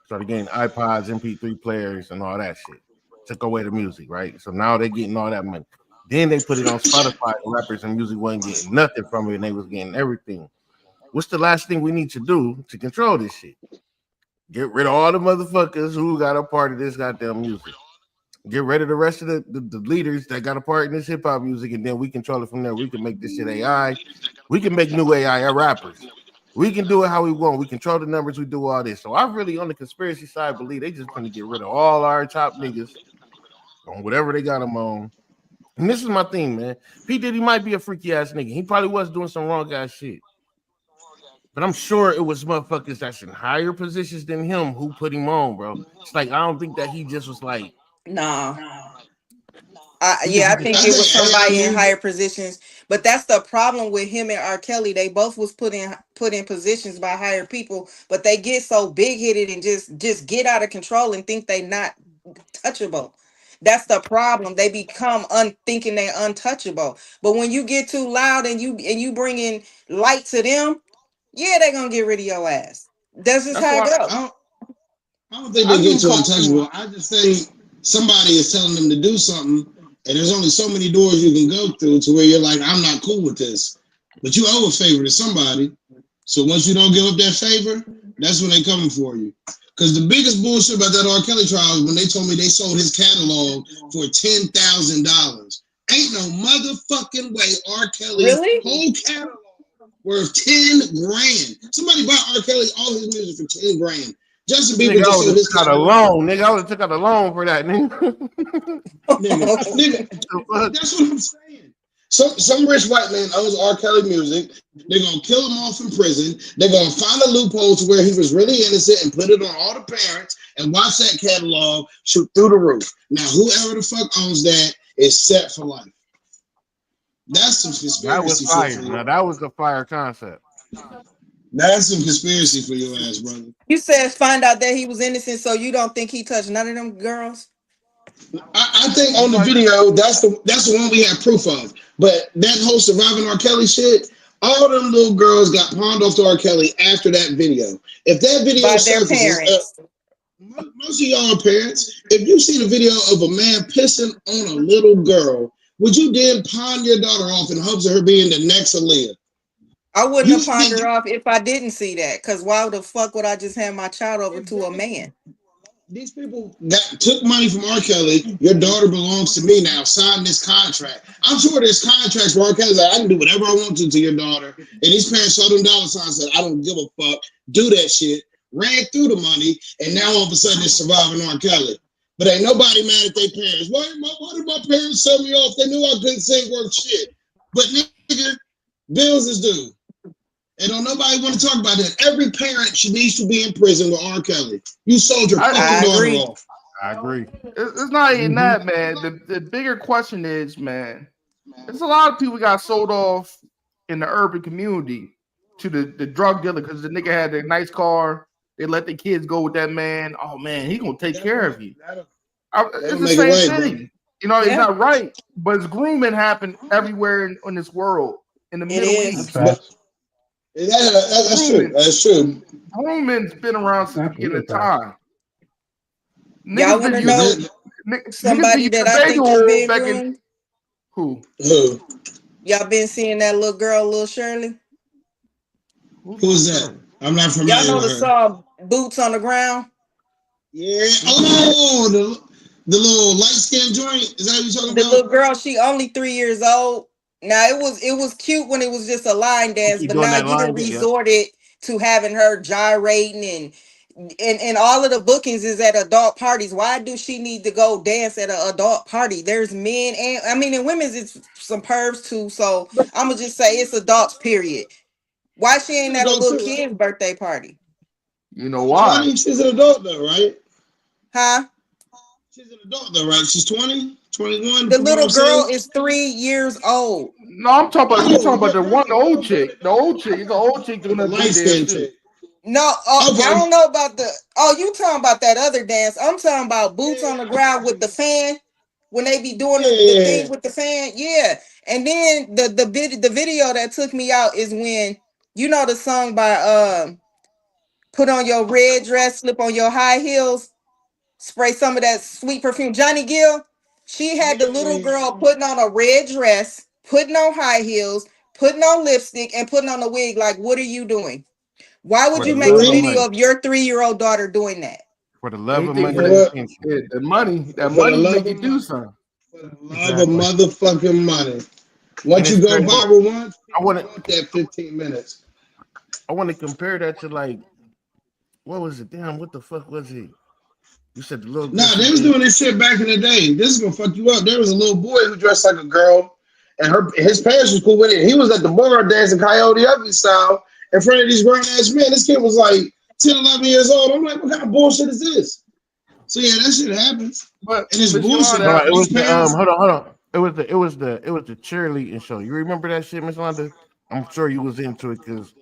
Started getting iPods, MP3 players, and all that shit. Took away the music, right? So now they're getting all that money. Then they put it on Spotify, and rappers and music wasn't getting nothing from it, and they was getting everything. What's the last thing we need to do to control this shit? Get rid of all the motherfuckers who got a part of this goddamn music. Get rid of the rest of the leaders that got a part in this hip hop music, and then we control it from there. We can make this shit AI. We can make new AI rappers. We can do it how we want. We control the numbers. We do all this. So I really, on the conspiracy side, believe they just going to get rid of all our top niggas on whatever they got them on. And this is my thing, man. P. Diddy might be a freaky ass nigga. He probably was doing some wrong ass shit. But I'm sure it was motherfuckers that's in higher positions than him who put him on, bro. It's like, I don't think that he just was like, no. I think it was somebody in higher positions. But that's the problem with him and R. Kelly. They both was put in positions by higher people, but they get so big-headed and just get out of control and think they not touchable. That's the problem. They become thinking they're untouchable. But when you get too loud and you bring in light to them, yeah, they're gonna get rid of your ass. That's just how it goes. I don't think they get too untouchable. I just think somebody is telling them to do something, and there's only so many doors you can go through to where you're like, I'm not cool with this. But you owe a favor to somebody. So once you don't give up that favor, that's when they coming for you. Because the biggest bullshit about that R. Kelly trial is when they told me they sold his catalog for $10,000. Ain't no motherfucking way R. Kelly's whole catalog worth 10 grand. Somebody bought R. Kelly all his music for 10 grand. Justin Bieber Nigga, I just would showed have his took out a loan. Nigga, I would have took out a loan for that, nigga. nigga. That's what I'm saying. Some rich white man owns R. Kelly music. They're gonna kill him off in prison. They're gonna find a loophole to where he was really innocent and put it on all the parents and watch that catalog shoot through the roof. Now, whoever the fuck owns that is set for life. That's some conspiracy. That was fire. Now that was a fire concept. That's some conspiracy for your ass, brother. You said find out that he was innocent, so you don't think he touched none of them girls? I think on the video, that's the one we have proof of. But that whole surviving R. Kelly shit, all them little girls got pawned off to R. Kelly after that video. If that video By their parents. Most of y'all are parents. If you see the video of a man pissing on a little girl, would you then pawn your daughter off in hopes of her being the next Aaliyah? I wouldn't have pawned her off if I didn't see that. Because why the fuck would I just hand my child over to a man? These people that took money from R. Kelly, your daughter belongs to me now. Sign this contract. I'm sure there's contracts where R. Kelly's like, I can do whatever I want to your daughter. And these parents showed them dollar signs, said, I don't give a fuck. Do that shit. Ran through the money, and now all of a sudden it's surviving R. Kelly. But ain't nobody mad at their parents. Why did my parents sell me off? They knew I couldn't sing worth shit. But nigga, bills is due. And don't nobody want to talk about that. Every parent needs to be in prison with R. Kelly. You sold your fucking daughter off. I agree. It's not even that, man. The bigger question is, man, there's a lot of people got sold off in the urban community to the drug dealer because the nigga had a nice car. They let the kids go with that man. Oh man, he gonna take care of you. It's the same thing. You know, it's not right, but it's grooming happen everywhere in this world. In the Middle East. That's true. That's true. Grooming's been around since the beginning of time. Y'all want to know somebody that I think is being groomed? Who? Y'all been seeing that little girl, little Shirley? Who's that? I'm not familiar. Y'all know the song "Boots on the Ground"? Yeah. Oh, the little light skinned joint. Is that what you're talking about? The little girl, she only 3 years old. Now it was cute when it was just a line dance, but now you done resorted to having her gyrating and all of the bookings is at adult parties. Why do she need to go dance at an adult party? There's men and in women's it's some pervs too. So I'm gonna just say it's adults, period. Why she ain't at a little kid's birthday party? You know why? She's an adult though, right? Huh? She's an adult though, right? She's 20, 21. The little girl is 3 years old. No, I'm talking about the old chick. The old chick doing the light skin chick. No, okay. I don't know about you talking about that other dance. I'm talking about boots on the ground with the fan when they be doing the thing with the fan. Yeah. And then the video that took me out is when you know the song by put on your red dress, slip on your high heels, spray some of that sweet perfume. Johnny Gill, she had the little girl putting on a red dress, putting on high heels, putting on lipstick, and putting on a wig. Like, what are you doing? Why would you make a video of your 3-year-old daughter doing that? For the love of money. The money make you do something. For the love of motherfucking money. Once you go viral once, I want that 15 minutes. I want to compare that to like, what was it? Damn, what the fuck was it? You said the little. Nah, they was doing this shit back in the day. This is gonna fuck you up. There was a little boy who dressed like a girl, and his parents was cool with it. He was at the bar dancing Coyote Ugly style in front of these grown ass men. This kid was like 10, 11 years old. I'm like, what kind of bullshit is this? So yeah, that shit happens. But it's bullshit. No, it was the hold on. It was the cheerleading show. You remember that shit, Miss Londa? I'm sure you was into it because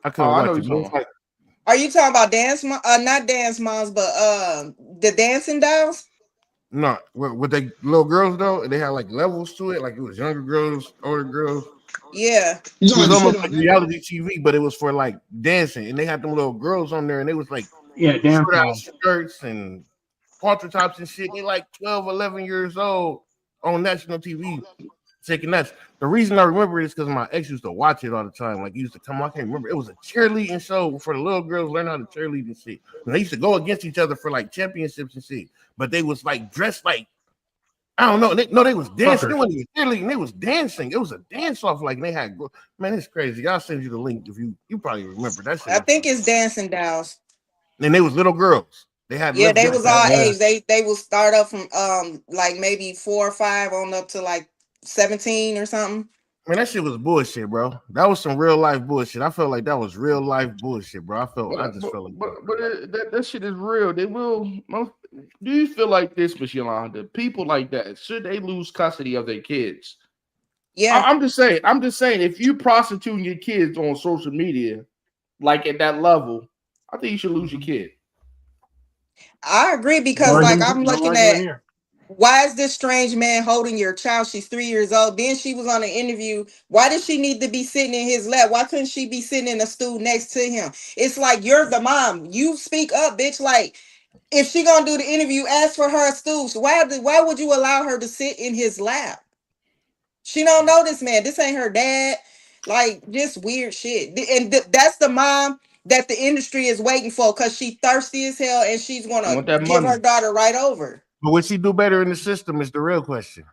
I couldn't watch it. Are you talking about not dance moms, but the dancing dolls? No, with the little girls though, they had like levels to it. Like it was younger girls, older girls. Yeah, it was almost like reality TV, but it was for like dancing, and they had them little girls on there, and they was like dance skirts and halter tops and shit. They like 12, 11 years old on national TV. Taking that. The reason I remember it is because my ex used to watch it all the time. Like, he used to come, I can't remember. It was a cheerleading show for the little girls learn how to cheerlead and shit. And they used to go against each other for like championships and shit. But they was like dressed like I don't know. They was dancing. Fucker. They wasn't even cheerleading. They was dancing. It was a dance off like they had. Man, it's crazy. I'll send you the link if you probably remember that shit. I think it's dancing dolls. And they was little girls. They had Yeah, lip they gloss was all on. age. They will start up from like maybe 4 or 5 on up to like 17 or something. Man, that shit was bullshit, bro. That was some real life bullshit. I felt like that was real life bullshit, bro. I just felt like that shit is real. They will. Do you feel like this, Miss Yolanda? People like that, should they lose custody of their kids? Yeah, I'm just saying, if you prostituting your kids on social media, like at that level, I think you should lose your kid. I agree because like I'm looking at why is this strange man holding your child? She's 3 years old. Then she was on an interview. Why does she need to be sitting in his lap? Why couldn't she be sitting in a stool next to him? It's like you're the mom. You speak up, bitch. Like if she gonna do the interview, ask for her a stool. So why would you allow her to sit in his lap? She don't know this man. This ain't her dad. Like just weird shit. And that's the mom that the industry is waiting for because she thirsty as hell and she's I gonna want that give money. her daughter right over. But would she do better in the system is the real question.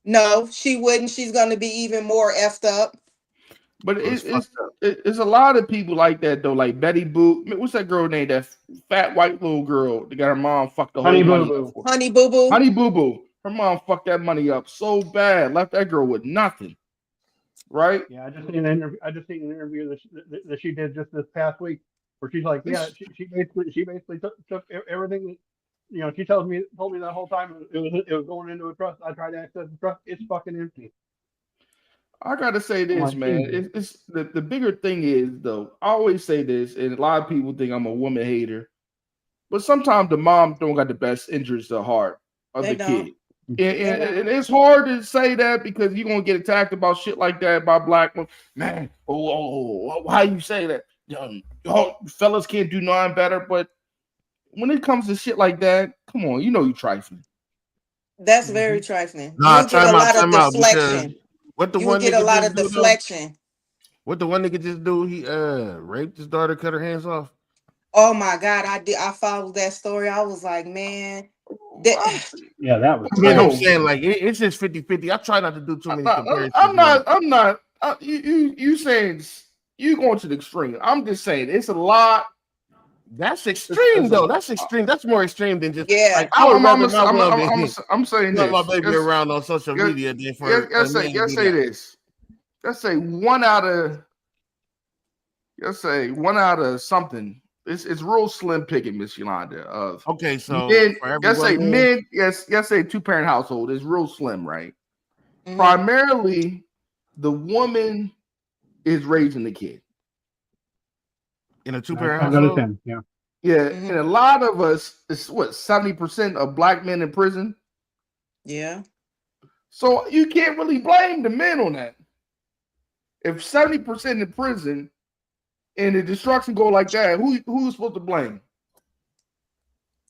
No, she wouldn't. She's gonna be even more effed up. But it's a lot of people like that though. Like Betty Boo. What's that girl named? That fat white little girl that got her mom fucked the Honey whole money Boo up for. Honey Boo Boo. Honey Boo Boo. Her mom fucked that money up so bad, left that girl with nothing. Right? Yeah, I just seen an interview that she did just this past week, where she's like, yeah, she basically took everything that, you know, she told me that whole time it was going into a trust. I tried to access the trust. It's fucking empty. I gotta say this, man. It's the bigger thing is though. I always say this, and a lot of people think I'm a woman hater, but sometimes the mom don't got the best interests at heart of the kid. And it's hard to say that because you're gonna get attacked about shit like that by black women. Man, why you say that? Fellas can't do nothing better, but when it comes to shit like that, come on, you know you trifling. That's very trifling. Nah, you get a lot of deflection. What the you one get a lot of deflection. What the one nigga just do? He raped his daughter, cut her hands off. Oh my God, I followed that story. I was like, man. Yeah, that was. You know what I'm saying? Like it's just 50-50. I try not to do too many comparisons. I'm not. You saying you going to the extreme? I'm just saying it's a lot. That's extreme though. That's extreme. That's more extreme than just like I'm saying this. My baby around on social media than for let's say this. Let's say one out of something. It's real slim picking, Miss Yolanda. Okay, so let's say 2-parent household is real slim, right? Mm-hmm. Primarily, the woman is raising the kid in a 2-parent household. Yeah, mm-hmm. And a lot of us, it's 70% of black men in prison. Yeah. So you can't really blame the men on that. If 70% in prison. And the destruction go like that, who's supposed to blame?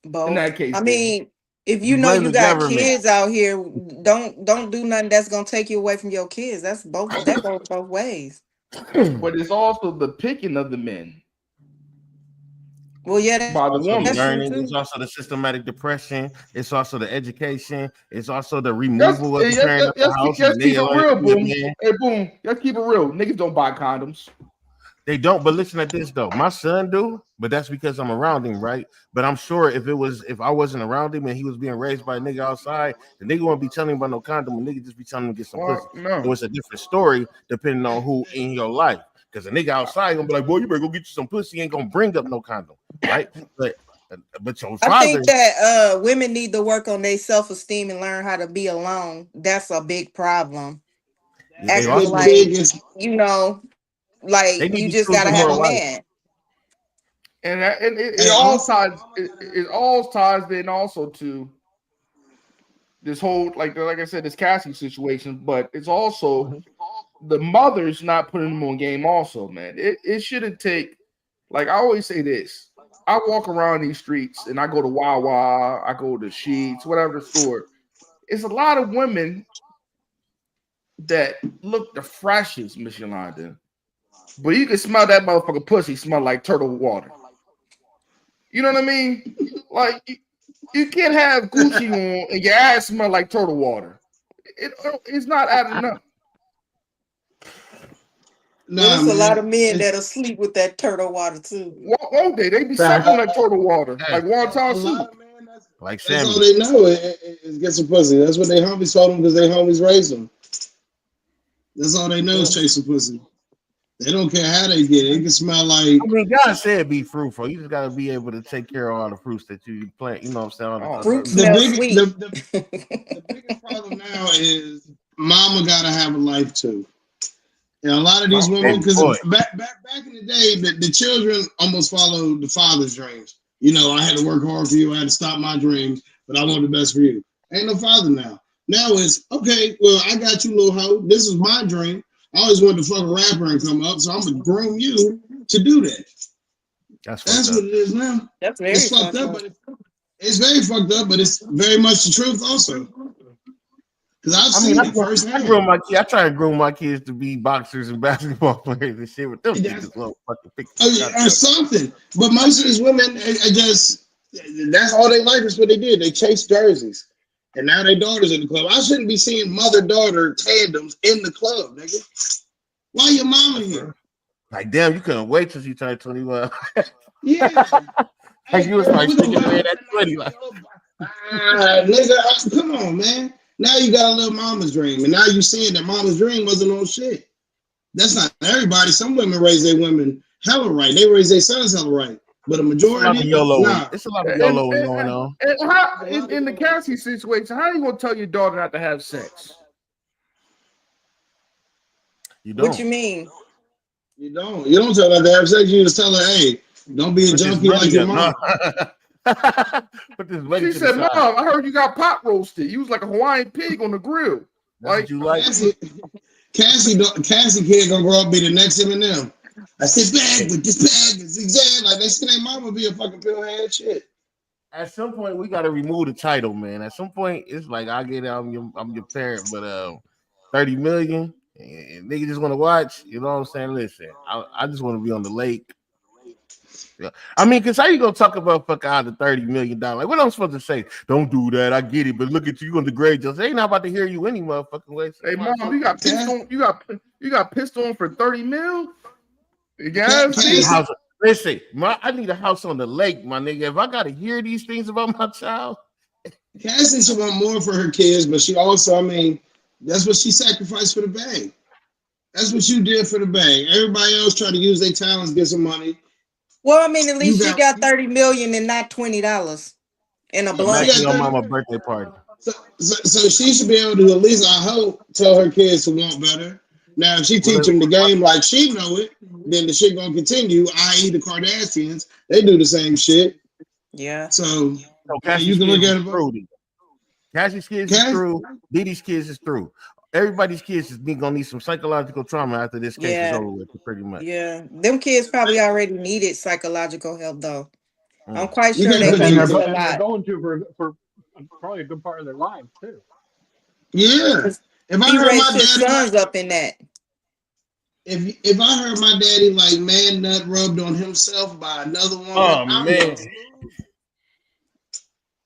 Both. In that case, I mean, if you know you got kids out here, don't do nothing that's gonna take you away from your kids. That's both. That goes both ways. But it's also the picking of the men. Well, yeah, by the woman. Learning. It's also the systematic depression. It's also the education. It's also the removal of the parent of the house. Let's keep it real, boom. Hey, boom. Let's keep it real. Niggas don't buy condoms. They don't, but listen to this though. My son do, but that's because I'm around him, right? But I'm sure if I wasn't around him and he was being raised by a nigga outside, the nigga won't be telling him about no condom. The nigga just be telling him to get some pussy. No. So it's a different story depending on who in your life. Because a nigga outside gonna be like, boy, you better go get you some pussy. He ain't gonna bring up no condom, right? But your father. I think that women need to work on their self-esteem and learn how to be alone. That's a big problem. Actually, like you know. Like you just gotta have a man, and it all ties. It all ties then also to this whole like I said, this Cassie situation. But it's also the mothers not putting them on game. Also, man, it shouldn't take. Like I always say this. I walk around these streets and I go to Wawa, I go to Sheetz, whatever store. It's a lot of women that look the freshest, Miss Yolanda. But you can smell that motherfucking pussy smell like turtle water. You know what I mean? Like You can't have Gucci on and your ass smell like turtle water. It's not adding up. Nah, There's a lot of man. men that'll sleep with that turtle water too. Won't they? They be sucking like turtle water, like wonton A lot soup. of men, Like that's all Sammy. they know is get some pussy. That's what they homies told them because they homies raised them. That's all they know is chasing pussy. They don't care how they get it. It can smell like. I mean, God said be fruitful. You just gotta be able to take care of all the fruits that you plant. You know what I'm saying? Fruit The smells big, sweet. the biggest problem now is mama gotta have a life too. And a lot of these women, because back in the day, the children almost followed the father's dreams. You know, I had to work hard for you. I had to stop my dreams, but I want the best for you. Ain't no father now. Now it's okay. Well, I got you, little hoe. This is my dream. I always wanted to fuck a rapper and come up, so I'm gonna groom you to do that. That's what it is now. That's very it's fucked up, but it's very fucked up, but it's very much the truth also. Because I've seen it firsthand. I try to groom my kids to be boxers and basketball players and shit with them niggas little fucking pictures. Or something. But most of these women that's all they like is what they did. They chased jerseys. And now their daughters in the club. I shouldn't be seeing mother-daughter tandems in the club, nigga. Why your mama here? Like, damn, you couldn't wait till you turned 21. Yeah. Like, you was like sticking away at 20. Like, nigga, come on, man. Now you got a little mama's dream. And now you seeing that mama's dream wasn't on shit. That's not everybody. Some women raise their women hella right. They raise their sons hella right. But a majority, it's a lot of YOLO going on. In the Cassie situation, how are you gonna tell your daughter not to have sex? You don't. What you mean? You don't. You don't tell her to have sex. You just tell her, hey, don't be a junkie like your mom. She said, Mom, I heard you got pot roasted. You was like a Hawaiian pig on the grill. Like you like Cassie kid gonna grow up be the next Eminem. I sit back with this bag and zigzag like that shit ain't mama be a fucking pillhead shit. At some point, we gotta remove the title, man. At some point, it's like I get it, I'm your parent, but 30 million, and nigga just want to watch. You know what I'm saying? Listen, I just want to be on the lake. Yeah. I mean, cause how you gonna talk about fuck out of $30 million? Like, what I'm supposed to say? Don't do that. I get it, but look at you on the grade. Just ain't not about to hear you any motherfucking way. Hey, Mom, you got pissed on. You got pissed on for 30 mil. Listen, I need a house on the lake, my nigga. If I gotta hear these things about my child, Cassie should want more for her kids, but she also, I mean, that's what she sacrificed for the bag. That's what you did for the bag. Everybody else tried to use their talents, get some money. Well, I mean, at least you got 30 million and not $20 in a blunt. Your mama's birthday party. So she should be able to, at least I hope, tell her kids to want better. Now, if she teach them the game like she know it, then the shit gonna continue. I.e., the Kardashians, they do the same shit. Yeah. So you can look at it. Through. Cassie's kids is through. Diddy's kids is through. Everybody's kids is gonna need some psychological trauma after this case is over with, pretty much. Yeah, them kids probably already needed psychological help, though. I'm quite sure they're going to for probably a good part of their lives too. Yeah. If I heard my daddy sons up in that. If I heard my daddy like man nut rubbed on himself by another woman, I'm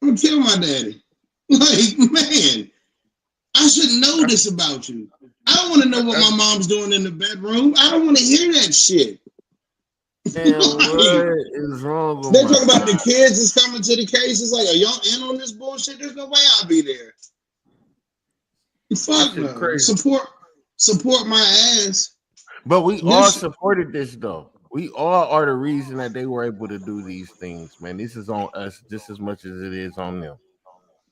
gonna kill my daddy. Like, man, I should know this about you. I don't want to know what my mom's doing in the bedroom. I don't want to hear that shit. Damn, what is wrong with they talk about the kids is coming to the case. It's like, are y'all in on this bullshit? There's no way I'll be there. Fuck no. Support my ass. But we all supported this though. We all are the reason that they were able to do these things, man. This is on us just as much as it is on them.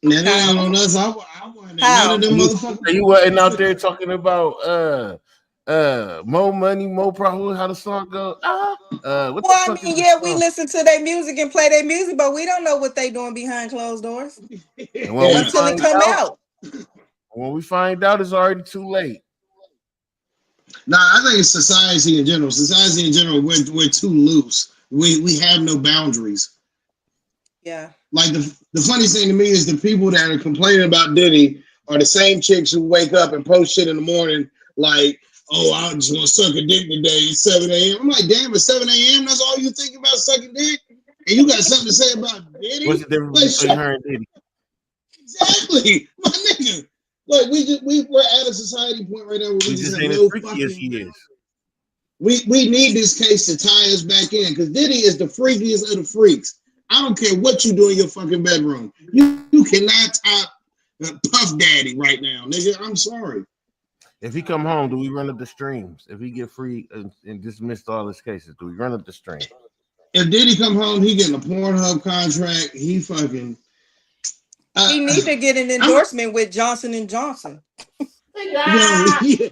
Now they ain't on us. I wanted none of them motherfuckers. You wasn't out there talking about more money, more problems. How the song go? We listen to their music and play their music, but we don't know what they doing behind closed doors until it come out. When we find out, it's already too late. Nah, I think it's society in general. Society in general, we're too loose. We have no boundaries. Yeah. Like the funniest thing to me is the people that are complaining about Diddy are the same chicks who wake up and post shit in the morning like, oh, I just want to suck a dick today. It's 7 a.m. I'm like, damn, it's 7 a.m. That's all you think about, sucking dick? And you got something to say about Diddy? What's the difference between her and Diddy? Exactly, my nigga. Like we're at a society point right now where we We just just have ain't as no freaky as he fucking. is. We need this case to tie us back in because Diddy is the freakiest of the freaks. I don't care what you do in your fucking bedroom. You cannot top Puff Daddy right now, nigga. I'm sorry. If he come home, do we run up the streams? If he get free and dismissed all his cases, do we run up the stream? If Diddy come home, he getting a Pornhub contract. He fucking. He need to get an endorsement with Johnson and Johnson. Yeah.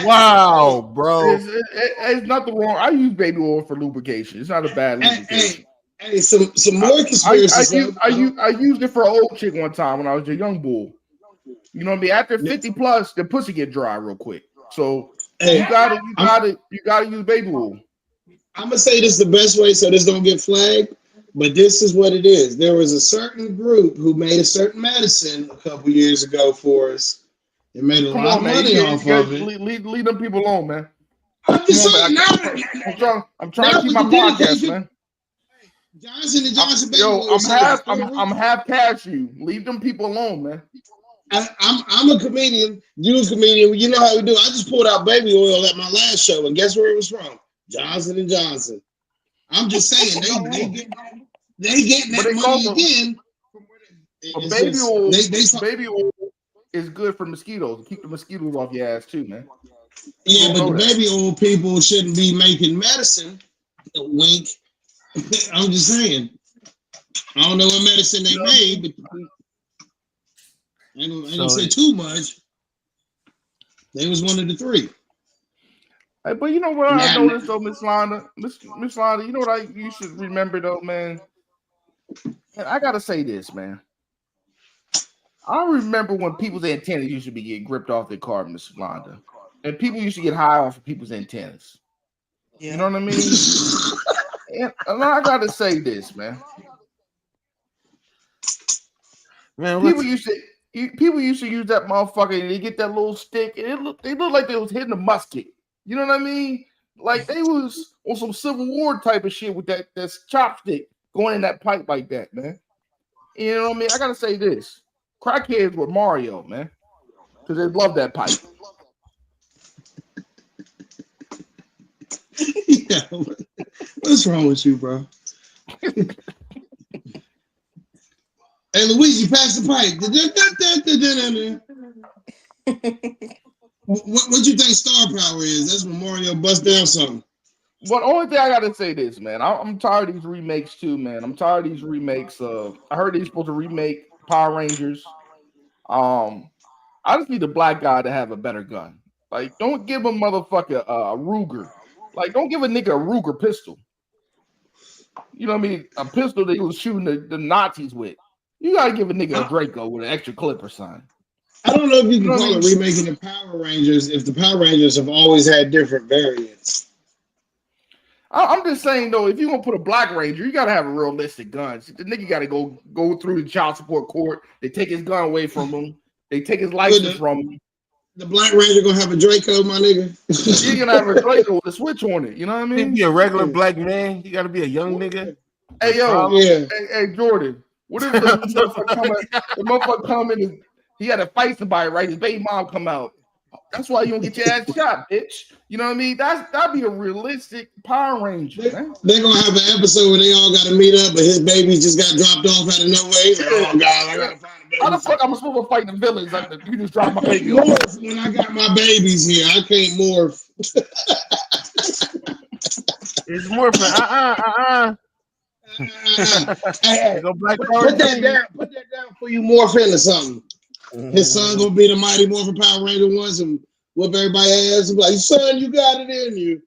Wow, bro. It's nothing wrong. I use baby oil for lubrication. It's not a bad lubrication. Hey, some more conspiracy stuff. I used it for an old chick one time when I was a young bull. You know what I mean? After 50 plus, the pussy get dry real quick. So you gotta use baby oil. I'm gonna say this the best way so this don't get flagged, but this is what it is. There was a certain group who made a certain medicine a couple years ago for us. They made a lot of money off of it. Leave them people alone, man. I'm just saying, I'm trying to keep my podcast, man. Johnson and Johnson. I'm half cashew. Leave them people alone, man. I'm a comedian. You're a comedian. You know how we do. I just pulled out baby oil at my last show, and guess where it was from? Johnson and Johnson. I'm just saying they get that money again. But baby oil is good for mosquitoes. Keep the mosquitoes off your ass too, man. Yeah, but the baby oil people shouldn't be making medicine. Wink. I'm just saying. I don't know what medicine they made, but I don't say too much. They was one of the three. Hey, but you know what I noticed though, Miss Londa? Miss Londa, you know what you should remember though, man? And I gotta say this, man. I remember when people's antennas used to be getting gripped off their car, Miss Londa. And people used to get high off of people's antennas. Yeah. You know what I mean? and I gotta say this, man. People used to use that motherfucker and they get that little stick and they look like they was hitting a musket. You know what I mean? Like they was on some Civil War type of shit with that chopstick going in that pipe like that, man. You know what I mean? I gotta say this. Crackheads were Mario, man. Because they love that pipe. Yeah. What's wrong with you, bro? Hey, Luigi, pass the pipe. What you think star power is? That's when Mario bust down something. But only thing I gotta say this, man. I'm tired of these remakes too, man. I'm tired of these remakes. I heard they're supposed to remake Power Rangers. I just need a black guy to have a better gun. Like, don't give a motherfucker a Ruger. Like, don't give a nigga a Ruger pistol. You know what I mean? A pistol that he was shooting the Nazis with. You gotta give a nigga a Draco with an extra clip or something. I don't know if you can call it remaking the Power Rangers if the Power Rangers have always had different variants. I'm just saying though, if you're gonna put a Black Ranger, you gotta have a realistic gun. The nigga gotta go through the child support court. They take his gun away from him. They take his license from him. The Black Ranger gonna have a Draco, my nigga. He's gonna have a Draco with a switch on it. You know what I mean? Be a regular black man. You gotta be a young nigga. Hey yo, hey Jordan. What if the motherfucker come in and he had to fight somebody, right? His baby mom come out. That's why you don't get your ass shot, bitch. You know what I mean? That'd be a realistic Power Ranger, man. They're gonna have an episode where they all gotta meet up, but his baby just got dropped off out of nowhere. Like, oh God, I gotta find a baby. How the fuck I'm supposed to fight the villains? Like, you just dropped my baby off. When I got my babies here, I can't morph. It's morphing. Hey, put that down for you morph into something. His son gonna be the Mighty Morphin Power Ranger once and whoop everybody ass and be like, son, you got it in you.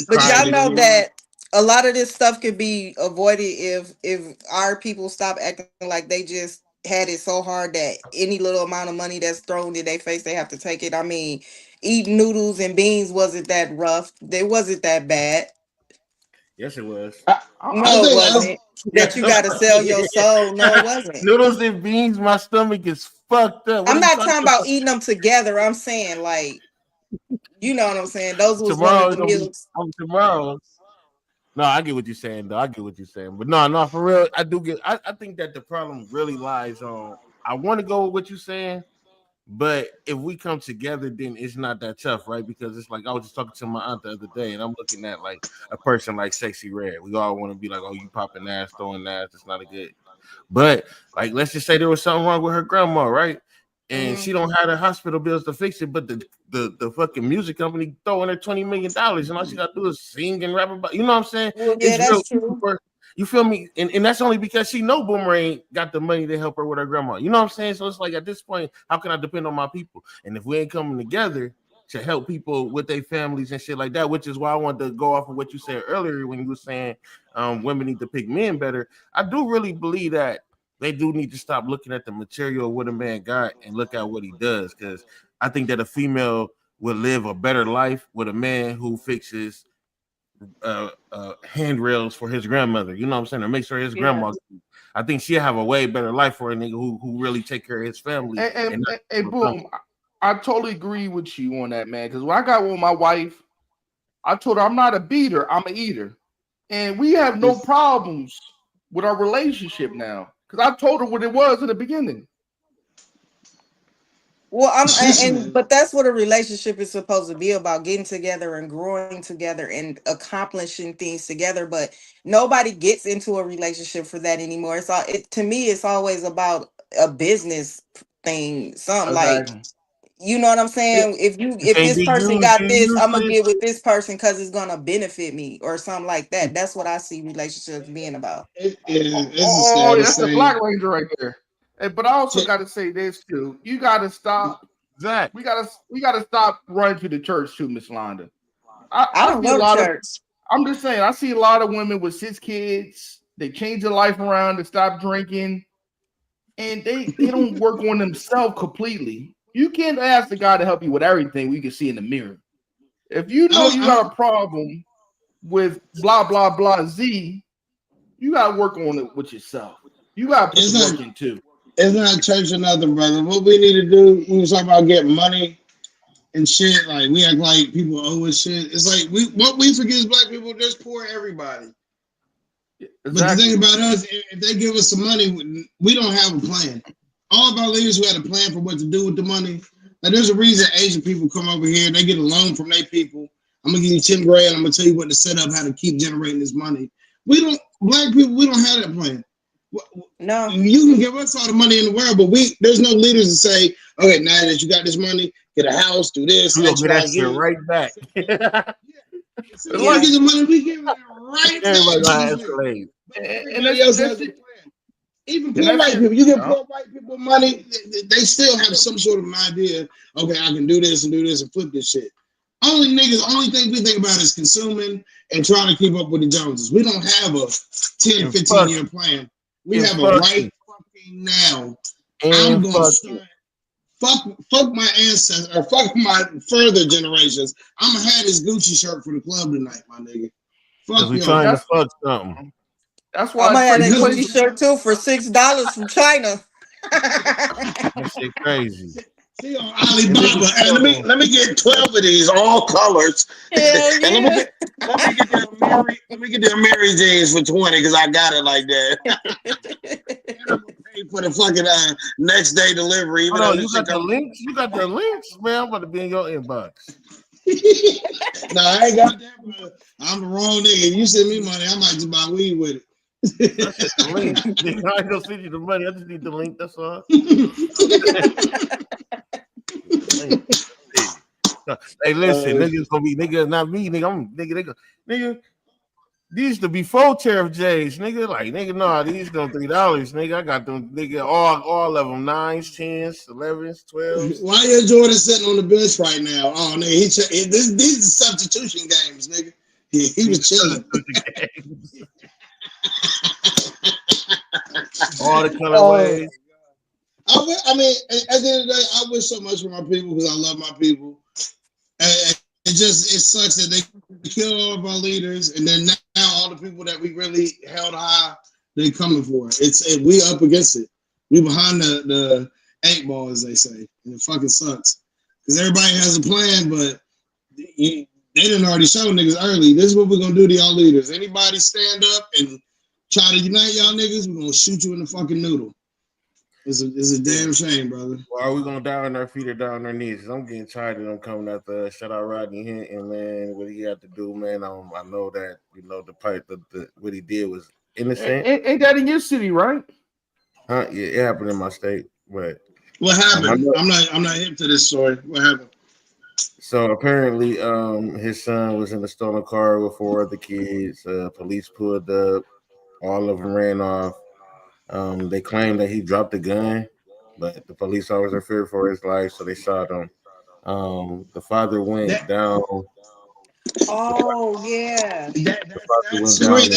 But y'all know that a lot of this stuff could be avoided if our people stop acting like they just had it so hard that any little amount of money that's thrown in their face, they have to take it. I mean, eating noodles and beans wasn't that rough. They wasn't that bad. Yes, it was. No, it wasn't. That you got to sell your soul. No, it wasn't. Noodles and beans, my stomach is fucked up. I'm not talking about eating them together. I'm saying, like, you know what I'm saying? Those was one of the meals. Tomorrow, No, I get what you're saying, though. I get what you're saying, but no, for real, I do get. I think that the problem really lies on. I want to go with what you're saying, but if we come together, then it's not that tough, right? Because it's like I was just talking to my aunt the other day, and I'm looking at like a person like Sexy Red. We all want to be like, oh, you popping ass, throwing ass. It's not a good. But like, let's just say there was something wrong with her grandma, right? And she don't have the hospital bills to fix it, but the fucking music company throwing her $20 million, and all she gotta do is sing and rap about. You know what I'm saying? Well, yeah, It's real. that's true. You feel me? And that's only because she know Boomer ain't got the money to help her with her grandma. You know what I'm saying? So it's like at this point, how can I depend on my people? And if we ain't coming together to help people with their families and shit like that, which is why I wanted to go off of what you said earlier when you were saying women need to pick men better. I do really believe that they do need to stop looking at the material of what a man got and look at what he does. Because I think that a female would live a better life with a man who fixes handrails for his grandmother. You know what I'm saying? Or make sure his grandma. I think she'll have a way better life for a nigga who really take care of his family. And boom, I totally agree with you on that, man. Because when I got with my wife, I told her I'm not a beater, I'm an eater. And we have no problems with our relationship now. Because I told her what it was in the beginning. Well, but that's what a relationship is supposed to be about: getting together and growing together and accomplishing things together. But nobody gets into a relationship for that anymore. To me, it's always about a business thing. Something like, you know what I'm saying? If this person got this, I'm gonna get with this person because it's gonna benefit me or something like that. That's what I see relationships being about. That's the Black Ranger right there. But I also got to say this too. You got to stop. Zach. We gotta stop running to the church too, Miss Londa. I don't go to church. I'm just saying. I see a lot of women with 6 kids. They change their life around to stop drinking, and they don't work on themselves completely. You can't ask the God to help you with everything we can see in the mirror. If you know you got a problem with blah blah blah Z, you gotta work on it with yourself. You gotta put some work in too. It's not church or nothing, brother. What we need to do, we was talking about getting money and shit. Like we act like people owe us shit. It's like what we forget as black people, just poor everybody. Exactly. But the thing about us, if they give us some money, we don't have a plan. All of our leaders who had a plan for what to do with the money. Like there's a reason Asian people come over here, they get a loan from their people. I'm gonna give you 10 grand. I'm gonna tell you what to set up, how to keep generating this money. Black people, we don't have that plan. No, you can give us all the money in the world, but there's no leaders to say, okay, now that you got this money, get a house, do this, we'll get that shit right back. So we get the money, we give it right back. Everybody else has a plan. Even poor white people, you give poor white people money, they still have some sort of an idea. Okay, I can do this and flip this shit. Only thing we think about is consuming and trying to keep up with the Joneses. We don't have a 10, 15 year plan. We have a right fucking now. I'm gonna start. Fuck my ancestors or fuck my further generations. I'm gonna have this Gucci shirt for the club tonight, my nigga. Fuck we trying to fuck something. That's why I'm gonna have that Gucci shirt too for $6 from China. That shit crazy. See on Alibaba, and let me get 12 of these, all colors. Yeah. Let me get the Mary jeans for 20 because I got it like that. I'm gonna pay for the fucking next day delivery. You got the links. You got the links, man. I'm about to be in your inbox. No, I ain't got that, bro. I'm the wrong nigga. If you send me money, I might just buy weed with it. That's the link. I ain't gonna send you the money. I just need the link. That's all. Hey, listen, niggas gonna be niggas, not me, nigga. I'm nigga. These to be full tariff J's, nigga. Like nigga, nah, these them $3, nigga. I got them, nigga. All of them 9s, 10s, 11s, 12s. Why is Jordan sitting on the bench right now? Oh, nigga, these are substitution games, nigga. He was chilling. All the colorways. I mean, at the end of the day, I wish so much for my people because I love my people. And it sucks that they kill all of our leaders, and then now all the people that we really held high, they coming for it. We up against it. We behind the 8 ball, as they say, and it fucking sucks because everybody has a plan, but They didn't already show niggas early. This is what we're gonna do to y'all leaders. Anybody stand up and try to unite y'all niggas, we're gonna shoot you in the fucking noodle. It's a damn shame, brother. Well, are we gonna die on our feet or die on our knees? 'Cause I'm getting tired of them coming out the shout out Rodney Hinton, man. What he had to do, man. I know that the what he did was innocent. Ain't that in your city, right? Huh? Yeah, it happened in my state, but what happened? I'm not hip to this story. What happened? So apparently, his son was in a stolen car with 4 other kids. Police pulled up, all of them ran off. They claimed that he dropped the gun, but the police officer feared for his life, so they shot him. The father went down. Oh yeah. That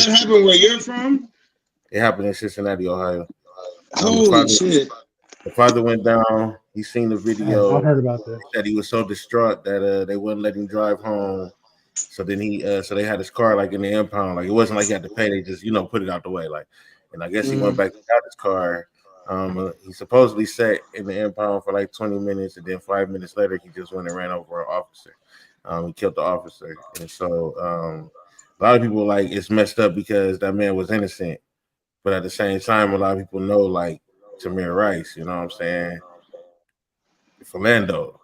happened where you're from? It happened in Cincinnati, Ohio. Holy shit. The father went down. He seen the video. I've heard about this. He said he was so distraught that they wouldn't let him drive home. So then so they had his car like in the impound. Like it wasn't like he had to pay. They just put it out the way. Like, and I guess he went back and got his car. He supposedly sat in the impound for like 20 minutes, and then 5 minutes later he just went and ran over an officer. He killed the officer, and so a lot of people like it's messed up because that man was innocent. But at the same time, a lot of people know like Tamir Rice. You know what I'm saying? Philando,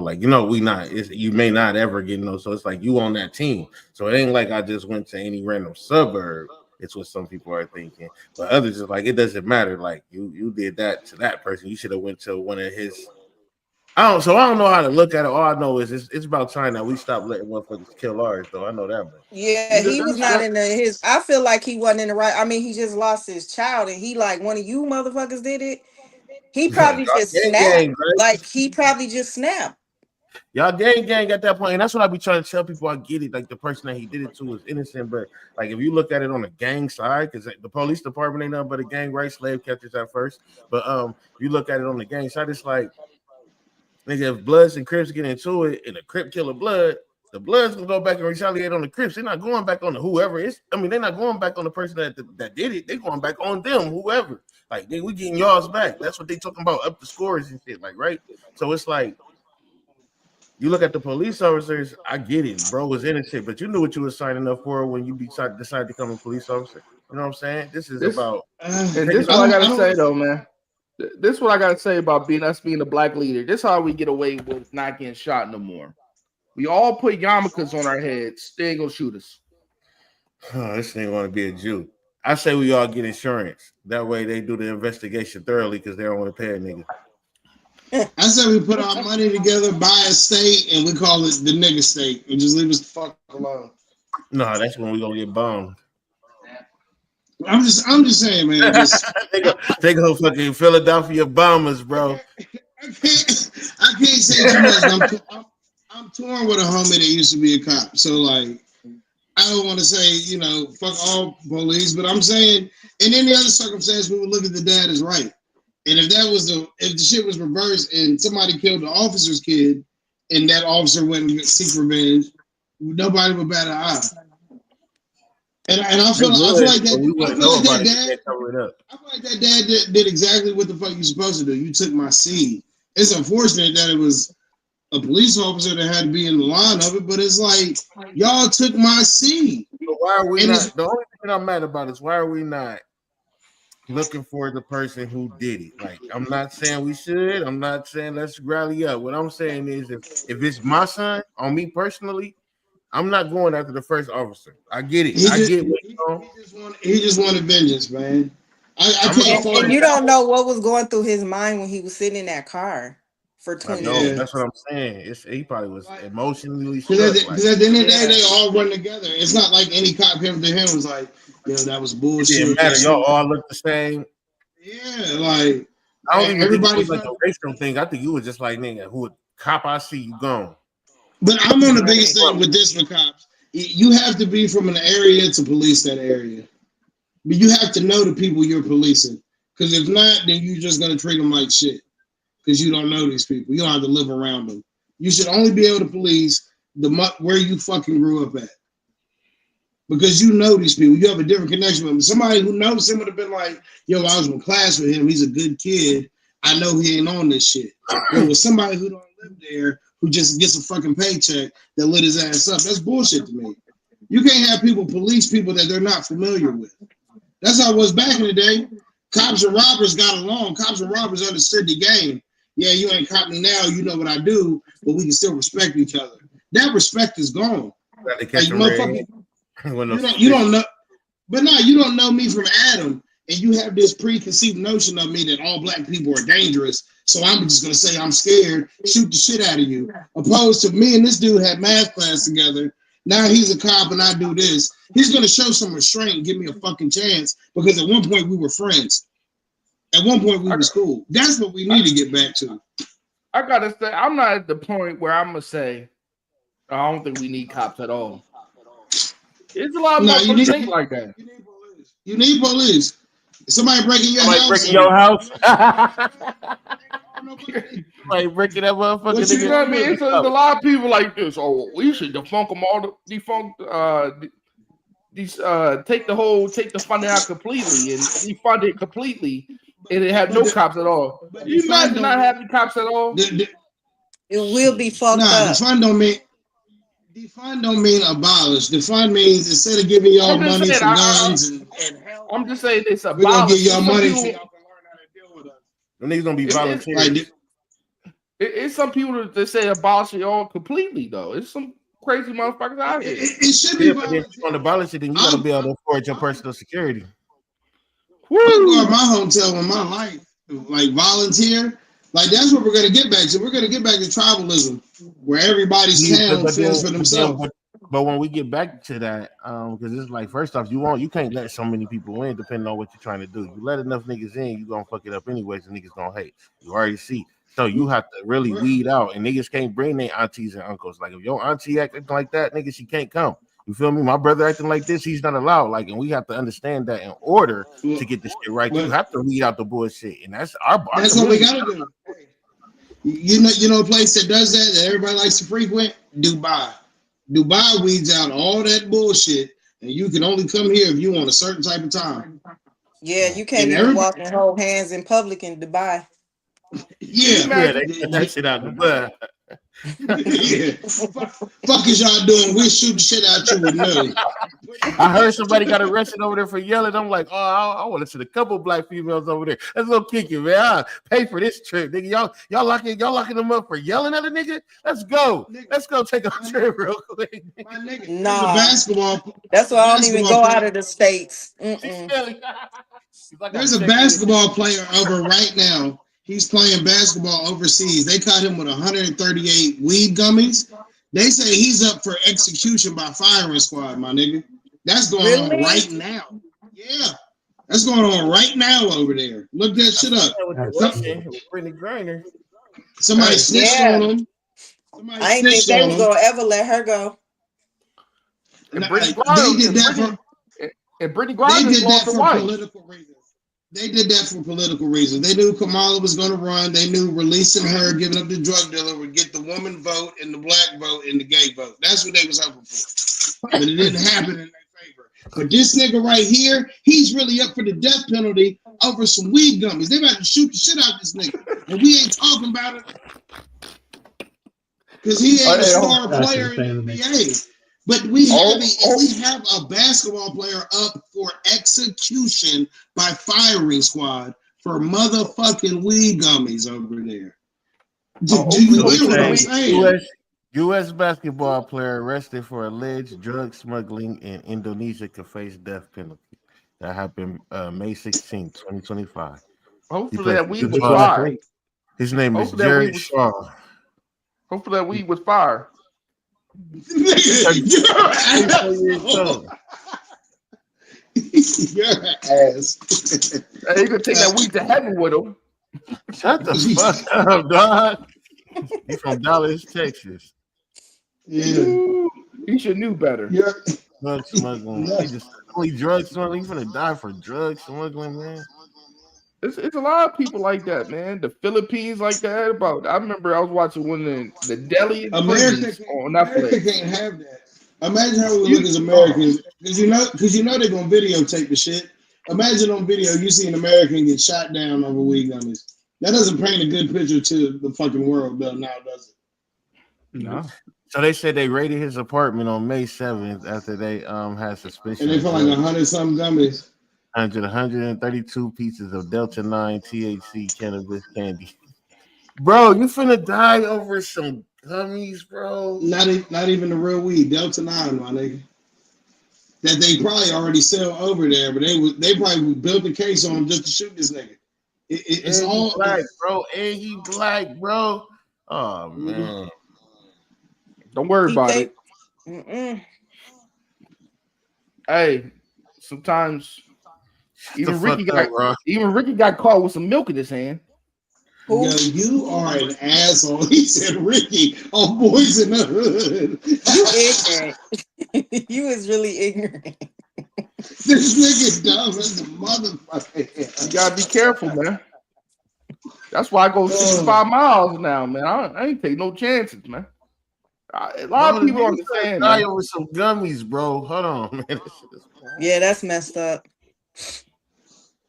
like we not. You may not ever get so it's like you on that team. So it ain't like I just went to any random suburb. It's what some people are thinking, but others is like it doesn't matter. Like you did that to that person. You should have went to one of his. I don't know how to look at it. All I know is it's about time that we stop letting motherfuckers kill ours. Though I know that much. Yeah, he was not in his. I feel like he wasn't in the right. I mean, he just lost his child, and he like one of you motherfuckers did it. He probably just snapped. Like he probably just snapped. Y'all gang at that point, and that's what I be trying to tell people. I get it, like the person that he did it to was innocent, but like if you look at it on the gang side, because the police department ain't nothing but a gang, right? Slave catchers at first, but if you look at it on the gang side, it's like nigga, if Bloods and Crips get into it, and the Crip kill a Blood, the Bloods gonna go back and retaliate on the Crips. They're not going back on the whoever is. I mean, they're not going back on the person that did it. They're going back on them, whoever. Like we getting y'all's back. That's what they talking about, up the scores and shit. Like right. So it's like. You look at the police officers, I get it, bro was innocent, but you knew what you were signing up for when you decided to become a police officer. You know what I'm saying? This is about. And this is what I gotta say though, man. This is what I gotta say about being a black leader. This is how we get away with not getting shot no more. We all put yarmulkes on our heads. They ain't gonna shoot us. Oh, this ain't gonna be a Jew. I say we all get insurance. That way they do the investigation thoroughly because they don't want to pay a nigga. I said we put our money together, buy a state, and we call it the nigga state, and just leave us the fuck alone. No, that's when we gonna get bombed. I'm just saying, man. They go fucking Philadelphia bombers, bro. I can't say too much. I'm torn with a homie that used to be a cop, so like I don't want to say fuck all police, but I'm saying in any other circumstance we would look at the dad as right. And if the shit was reversed and somebody killed the officer's kid and that officer went and seek revenge, nobody would bat an eye. And I feel like that dad did exactly what the fuck you supposed to do. You took my seed. It's unfortunate that it was a police officer that had to be in the line of it, but it's like y'all took my seed. So why are we not? The only thing I'm mad about is why are we not looking for the person who did it? Like, I'm not saying we should. I'm not saying let's rally up. What I'm saying is if it's my son, on me personally, I'm not going after the first officer. I get it. He just wanted vengeance, man. I can't. And you don't know what was going through his mind when he was sitting in that car for 20 years. That's what I'm saying. He probably was emotionally struck. Because at the end of the day, they all run together. It's not like any cop came to him was like, that was bullshit. It didn't matter. Y'all all look the same. Yeah, like I don't even think it was like a racial thing. I think you was just like, nigga, who cop I see you gone. But I'm on the biggest thing with this for cops. You have to be from an area to police that area. But you have to know the people you're policing. Because if not, then you're just going to treat them like shit. Because you don't know these people. You don't have to live around them. You should only be able to police where you fucking grew up at. Because you know these people. You have a different connection with them. Somebody who knows him would have been like, yo, I was in class with him. He's a good kid. I know he ain't on this shit. But with somebody who don't live there who just gets a fucking paycheck that lit his ass up. That's bullshit to me. You can't have people police people that they're not familiar with. That's how it was back in the day. Cops and robbers got along. Cops and robbers understood the game. Yeah, you ain't caught me now. You know what I do, but we can still respect each other. That respect is gone. Like, motherfucker, you don't know. But no, you don't know me from Adam, and you have this preconceived notion of me that all black people are dangerous. So I'm just gonna say I'm scared, shoot the shit out of you. Opposed to me and this dude had math class together. Now he's a cop and I do this. He's gonna show some restraint and give me a fucking chance because at one point we were friends. At one point we was cool. That's what we need to get back to. I gotta say, I'm not at the point where I'm gonna say I don't think we need cops at all. There's a lot of motherfuckers think like that. You need police. Somebody breaking your house. Breaking your house. Like breaking that motherfucker. You know what I mean? There's a lot of people like this. Oh, we should defunct them all. Take the funding out completely and defund it completely, and it have no cops at all. You imagine not having cops at all? It will be fucked up. Defund don't mean abolish. Defund means instead of giving y'all money for guns and I'm just saying it's abolish. We're gonna give y'all money so y'all can learn how to deal with us. The niggas gonna be volunteers. It's some people that say abolish it all completely though. It's some crazy motherfuckers out here. It should be. But if you want to abolish it, then you gotta be able to afford your personal security. I go my hotel in my life, like volunteer. Like that's what we're gonna get back to. We're gonna get back to tribalism, where everybody's town fends for themselves. But when we get back to that, because it's like first off, you can't let so many people in depending on what you're trying to do. You let enough niggas in, you gonna fuck it up anyways, and niggas gonna hate. You already see. So you have to really weed out, and niggas can't bring their aunties and uncles. Like if your auntie acting like that, nigga, she can't come. You feel me? My brother acting like this, he's not allowed. Like, and we have to understand that in order to get this shit right, you have to weed out the bullshit, and that's our. That's what we gotta do. You know, a place that does that everybody likes to frequent, Dubai. Dubai weeds out all that bullshit, and you can only come here if you want a certain type of time. Yeah, you can't even walk and hold hands in public in Dubai. Yeah, they get that shit out the butt. Yeah. Fuck is y'all doing? We'll shoot the shit out you with no. I heard somebody got arrested over there for yelling. I'm like, oh, I want to see a couple black females over there. Let's go kick it, man. I'll pay for this trip, nigga. Y'all locking them up for yelling at a nigga? Let's go. Let's go take a trip real quick. My nigga, nah, basketball. That's why I don't even go out of the states. There's a basketball player over right now. He's playing basketball overseas. They caught him with 138 weed gummies. They say he's up for execution by firing squad, my nigga. That's going on right now. Yeah. That's going on right now over there. Look that shit up. Somebody snitched on him. I ain't think they was gonna ever let her go. And Brittany Griner lost her wife. Political reasons. They did that for political reasons. They knew Kamala was going to run. They knew releasing her, giving up the drug dealer would get the woman vote and the black vote and the gay vote. That's what they was hoping for. But it didn't happen in their favor. But this nigga right here, he's really up for the death penalty over some weed gummies. They about to shoot the shit out this nigga. And we ain't talking about it because he ain't a star player in the NBA. But we have a basketball player up for execution by firing squad for motherfucking weed gummies over there. Do you hear what I'm saying? U.S. basketball player arrested for alleged drug smuggling in Indonesia could face death penalty. That happened May 16, 2025. Hopefully that weed was fire. His name is Jerry Shaw. Hopefully that weed was fire. You're an ass. Hey, you could take that weed to heaven with him. Shut the fuck up, dog. He's from Dallas, Texas. Yeah, you should knew better. Yeah. Drug smuggling. He just only drug smuggling. He's gonna die for drug smuggling, man. It's a lot of people like that, man. The Philippines like that. I remember I was watching one of the deli in America on Netflix. America can't have that. Imagine how we look as Americans, because you know they're gonna videotape the shit. Imagine on video you see an American get shot down over weed gummies. That doesn't paint a good picture to the fucking world, though. Now does it? No. So they said they raided his apartment on May 7th after they had suspicion. And they found like 100-something gummies. 132 pieces of Delta 9 THC cannabis candy. Bro, you finna die over some gummies, bro. Not even the real weed, Delta 9, my nigga. That they probably already sell over there, but they probably built a case on him just to shoot this nigga. It's all black, bro. And he black, bro. Oh man. Don't worry about it. Hey, sometimes even Ricky got caught with some milk in his hand. Yo, you are an asshole. He said Ricky on Boys in the Hood. You ignorant. You is really ignorant. This nigga dumb as a motherfucker. You gotta be careful, man. That's why I go 65 miles now, man. I ain't take no chances, man. A lot of people understand. Die over some gummies, bro. Hold on, man. Yeah, that's messed up.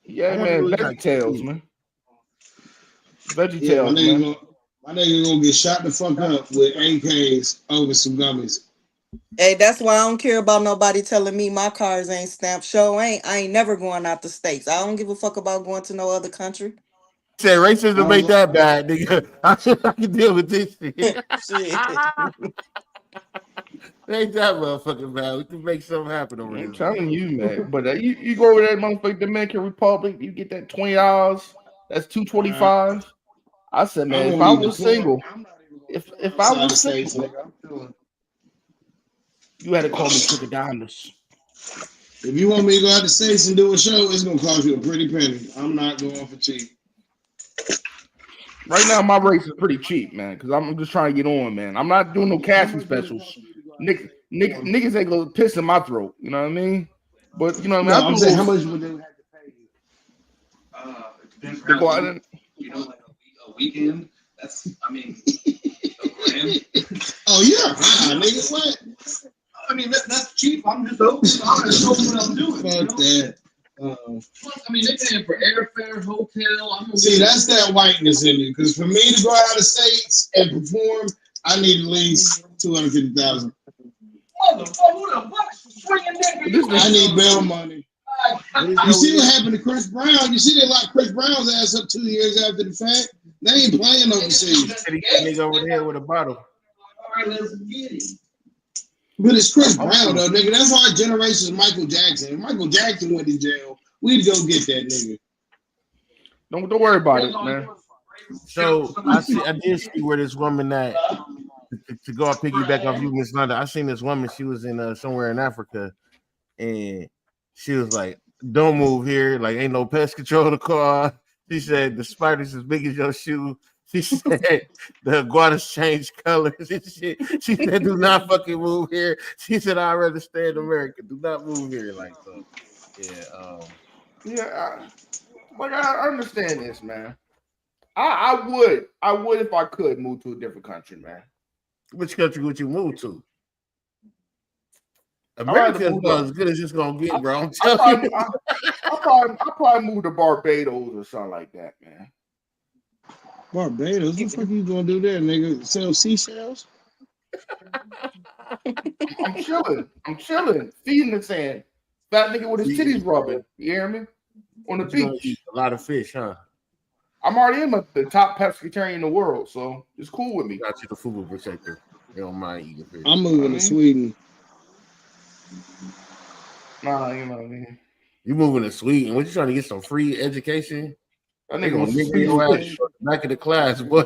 Yeah, man. Veggie Tales, man. Veggie Tales, man. My nigga gonna get shot the fuck up with AKs over some gummies. Hey, that's why I don't care about nobody telling me my cars ain't stamped. I ain't never going out the States. I don't give a fuck about going to no other country. Said racism ain't that bad, nigga. I can deal with this shit. Shit. Ain't that motherfucking bad. We can make something happen over here. I'm telling you, man. But you go over there, motherfucking Dominican Republic, you get that $20. That's $225. I said, man, if I was single, if I was single, you had to call me Trick Adonis. If you want me to go out to States and do a show, it's gonna cost you a pretty penny. I'm not going for cheap. Right now, my race is pretty cheap, man, because I'm just trying to get on, man. I'm not doing no casting specials. Niggas ain't gonna piss in my throat, you know what I mean? But you know what I mean? I'm saying, how much would they have to pay you? It depends. You know, like a weekend. That's, I mean, a grand. Oh, you're high, nigga. What? I mean, that's cheap. I'm just open. I'm just open what I'm doing. Fuck that. I mean, they're paying for airfare, hotel. See, that's that whiteness in me. Because for me to go out of the States and perform, I need at least $250,000. I need bail money. You see what happened to Chris Brown? You see they locked Chris Brown's ass up 2 years after the fact? They ain't playing overseas. Nigga over there with a bottle. All right, let's get it. But it's Chris Brown, though, nigga. That's our generation's Michael Jackson. If Michael Jackson went to jail, we'd go get that nigga. Don't worry about it, man. So I did see where this woman that to go piggyback off you, Miss London. I seen this woman. She was in somewhere in Africa, and she was like, "Don't move here. Like, ain't no pest control in the car." She said the spider's as big as your shoe. She said the iguanas change colors and shit. She said, "Do not fucking move here." She said, "I'd rather stay in America. Do not move here." Like so, yeah. I understand this, man. I would if I could move to a different country, man. Which country would you move to? America is as good as it's gonna get, bro. I'll probably move to Barbados or something like that, man. Barbados? What the fuck you gonna do there, nigga? Sell seashells? I'm chilling. Feet in the sand. Fat nigga with his titties rubbing. You hear me? On the beach. A lot of fish, huh? I'm already in the top pescatarian in the world, so it's cool with me. Got you the food protector. You don't mind eating fish. I'm moving to Sweden. Nah, you know what I mean. You moving to Sweden? What you trying to get some free education? That nigga was your ass back in the class, boy.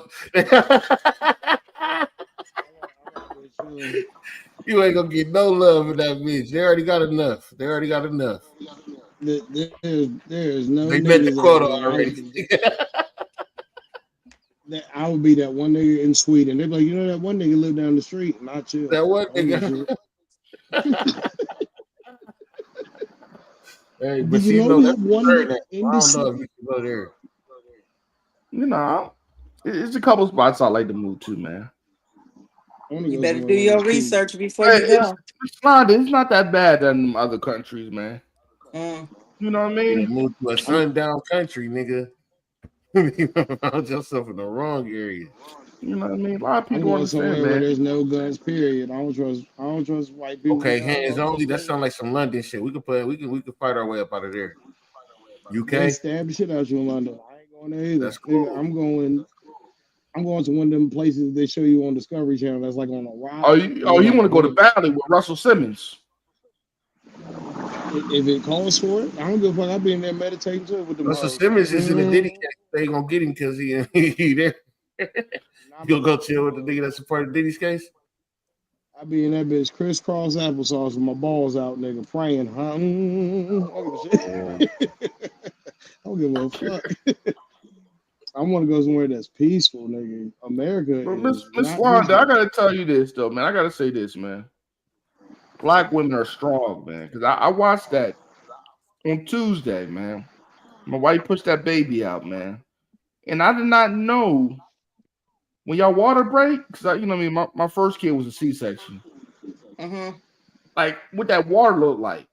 You ain't gonna get no love in that bitch. They already got enough. There is no. They met the quota already. I would be that one nigga in Sweden. They're like, you know, that one nigga live down the street, and I chill. That one nigga. Hey, but you know that's one I don't know if you can go there. You know, it's a couple spots I like to move to, man. You better do your research before you go. It's not that bad in other countries, man. You know what I mean? You move to a sundown country, nigga. You found yourself in the wrong area. You know what I mean? A lot of I'm people going somewhere understand, where man. there's no guns. Period. I don't trust white people. Okay, hands only. That sounds like some London shit. We could fight our way up out of there. They UK. stab the shit out you in London. I ain't going there either. That's cool. Nigga, I'm going to one of them places they show you on Discovery Channel. That's like on a wild. Oh, you want to go to Valley with Russell Simmons? If it calls for it, I don't give a fuck. I'll be in there meditating too with the Russell Simmons is in the Diddy case. They gonna get him because he there. You'll go chill with the nigga that's a part of Diddy's case. I be in that bitch crisscross applesauce with my balls out, nigga, praying. I don't give a fuck. I want to go somewhere that's peaceful, nigga. America. But Miss Wanda, I gotta tell you this though, man. I gotta say this, man. Black women are strong, man. Because I watched that on Tuesday, man. My wife pushed that baby out, man. And I did not know when y'all water break, because you know what I mean, my first kid was a C-section. Mm-hmm. Like what that water looked like.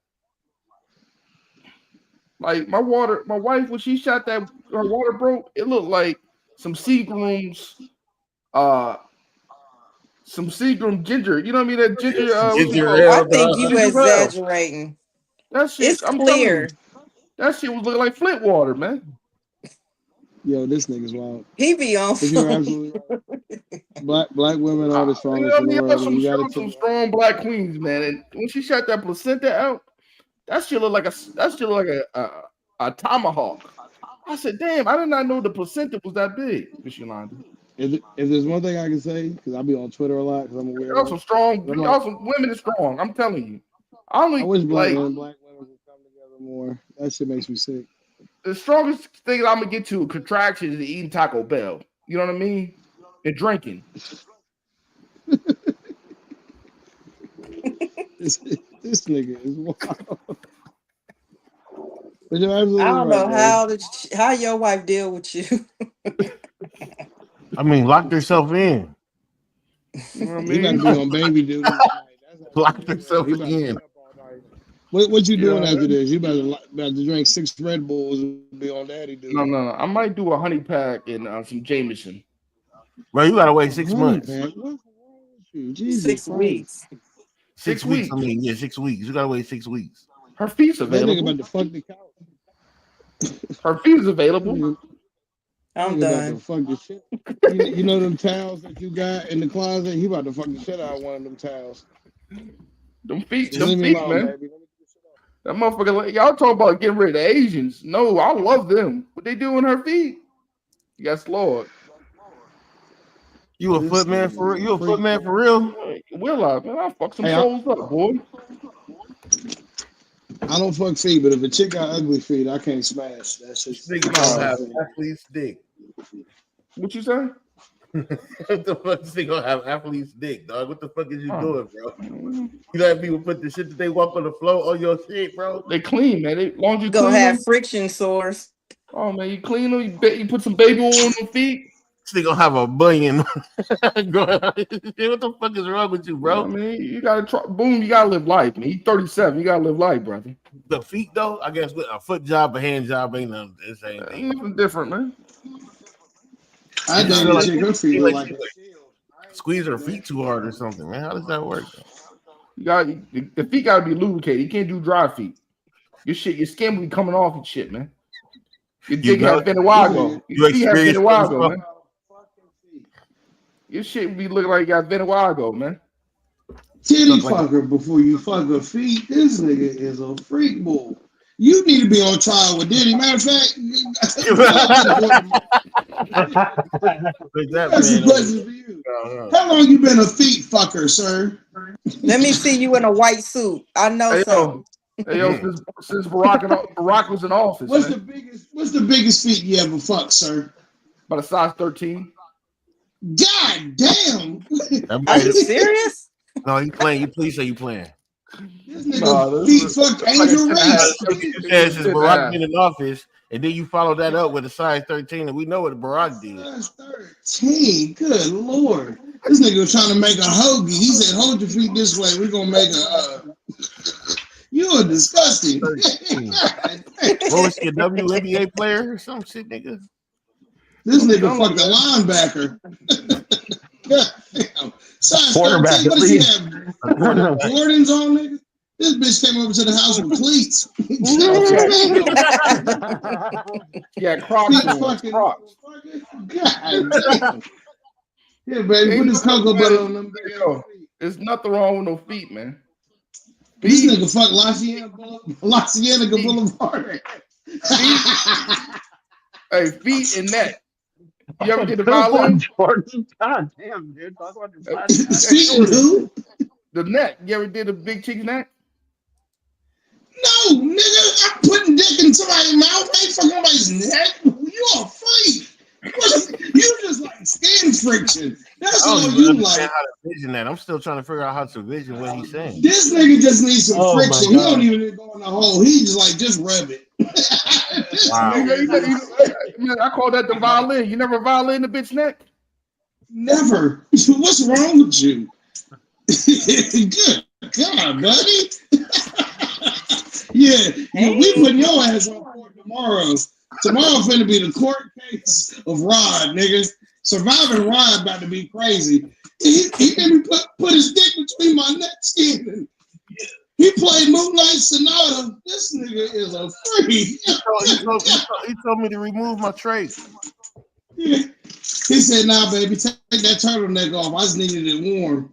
Like my wife, when she shot that, her water broke, it looked like some Seagram's, some Seagram ginger. You know what I mean? That ginger. I think you exaggerating. That shit, it's clear. That shit was looking like Flint water, man. Yo, this nigga's wild. He be on. You're absolutely right. Black women are the strongest in the world. Some strong black queens, man. And when she shot that placenta out, that shit looked like a tomahawk. I said, damn, I did not know the placenta was that big, Miss Yolanda. If there's one thing I can say, because I be on Twitter a lot, because I'm aware. Y'all some women is strong. I'm telling you. I wish black women would come together more. That shit makes me sick. The strongest thing I'm gonna get to contractions is eating Taco Bell. You know what I mean? And drinking. This nigga is wild. I don't know how your wife deal with you. I mean, locked herself in. You know what I mean? You gotta be on baby duty. Locked herself in. What you doing after this? You better drink 6 Red Bulls and be on daddy duty. No. I might do a honey pack and some Jameson. Bro, you gotta wait 6 months. What's wrong with you? 6 weeks. 6 weeks. I mean, yeah, 6 weeks. You gotta wait 6 weeks. Her feet's available. That nigga about to fuck the couch. Her feet is available. I'm done. Fuck the shit. You know them towels that you got in the closet? He about to fuck the shit out of one of them towels. Them feet, man. Baby. That motherfucker, y'all talking about getting rid of Asians. No, I love them. What they do in her feet? You got slowed. You a footman for real? You a footman for real? Will I, man? I'll fuck some souls up, boy. I don't fuck feet, but if a chick got ugly feet, I can't smash. That's just nigga gonna have athlete's dick. What you say? What the fuck is he gonna have athlete's dick, dog? What the fuck is you doing, bro? You let people put the shit that they walk on the floor on your shit, bro? They clean, man. They long as you gonna have friction sores. Oh man, you clean them. You put some baby oil on them feet. They gonna have a bunion. What the fuck is wrong with you, bro? I mean, you gotta try. Boom, you gotta live life, man. You 37, you gotta live life, brother. The feet, though, I guess with a foot job, a hand job ain't nothing. It's nothing different, man. I don't think her feet look like squeeze her feet too hard or something, man. How does that work? You got the feet gotta be lubricated. You can't do dry feet. Your skin will be coming off and shit, man. Your dick has been a while ago. Your feet has been a while ago, man. Your shit be looking like you got been a while ago, man. Titty fucker before you fuck her feet. This nigga is a freak bull. You need to be on trial with Diddy. Matter of fact, that's a question for you. How long you been a feet fucker, sir? Let me see you in a white suit. I know so. Hey, yo, since Barack was in office. What's the biggest feet you ever fucked, sir? About a size 13. God damn! Are you serious? No, you playing. You please say you playing. This nigga feet fucked Angel Reese. You said since Barack been in office, and then you follow that up with a size 13, and we know what Barack did. Size 13, good lord. This nigga was trying to make a hoagie. He said, hold your feet this way. We're gonna make a you are disgusting. What was he, a WNBA player or some shit, nigga? This nigga fucked a linebacker. Damn. Size Quarterback 13. What at does he least. have? Jordans on, nigga? This bitch came over to the house with cleats. Yeah, Crocs on. Fucking, Crocs. God damn. Yeah, baby, put this cocoa butter on them. Yo, there's nothing wrong with no feet, man. This Feet, nigga fuck La Cienega Boulevard. hey, feet and neck. You ever did the violin? Jordan, God damn, dude. Talk about your body. Feet and who? The neck. You ever did a big chick's neck? No, nigga, I'm putting dick in somebody's mouth. I ain't fucking nobody's neck. You a freak. You just like skin friction. That's all you like. How to vision that. I'm still trying to figure out how to vision what he's saying. This nigga just needs some friction. He don't even need to go in the hole. He just like, just rub it. Wow. Man, I call that the violin. You never violin the bitch neck? Never. What's wrong with you? Good God, buddy. Yeah, we putting your ass on court tomorrow. Tomorrow finna be the court case of Rod, nigga. Surviving Rod about to be crazy. He made me put his dick between my neck skin. He played Moonlight Sonata. This nigga is a freak. He told me to remove my trait. Yeah. He said, "Nah, baby, take that turtleneck off. I just needed it warm."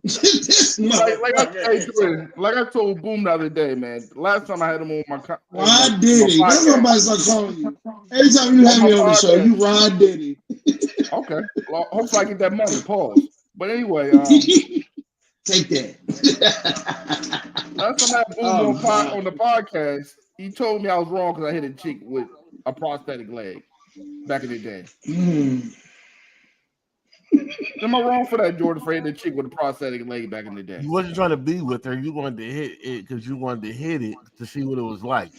like I told Boom the other day, man. Last time I had him on my Rod Diddy. That's what somebody start calling you. Every time you have me on the show, you Rod Diddy. Okay. Well, hopefully I get that money. Pause. But anyway, take that. Last time I had Boom on the podcast, he told me I was wrong because I hit a chick with a prosthetic leg back in the day. Am I wrong for that, Jordan? For hitting a chick with a prosthetic leg back in the day? You wasn't trying to be with her. You wanted to hit it because you wanted to hit it to see what it was like.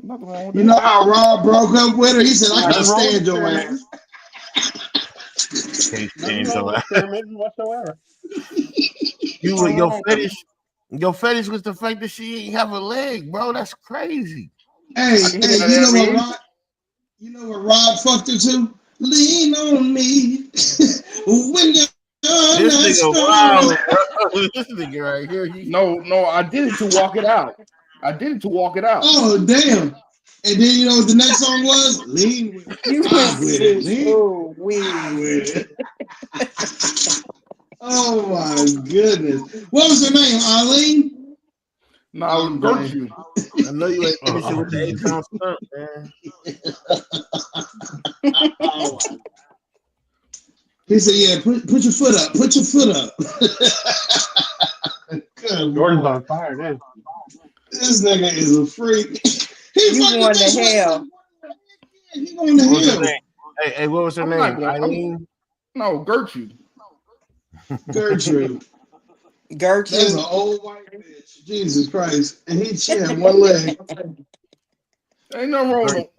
Nothing wrong with you know how Rob broke up with her? He said, "I can't stand your ass." Can't stand your ass. Whatsoever. Your fetish was the fact that she ain't have a leg, bro. That's crazy. Hey, you know what Rob? You know what Rob fucked her to? Lean on me when you're this nigga wild. This nigga right here. No, I did it to walk it out. Oh, damn. And then you know what the next song was? Lean with it. You went with it. with it. Oh my goodness. What was her name? Arlene? No, I was Gertrude. I know you ain't finishing with the 8-pound stunt, man. He said, "Yeah, put your foot up. Put your foot up." Jordan's on fire, man. This nigga is a freak. You going to hell? He going to hell. Hey, what was her name? Eileen? No, Gertrude. Gertrude. Gertrude. That's an old white bitch. Jesus Christ. And she had one leg. Ain't nothing wrong with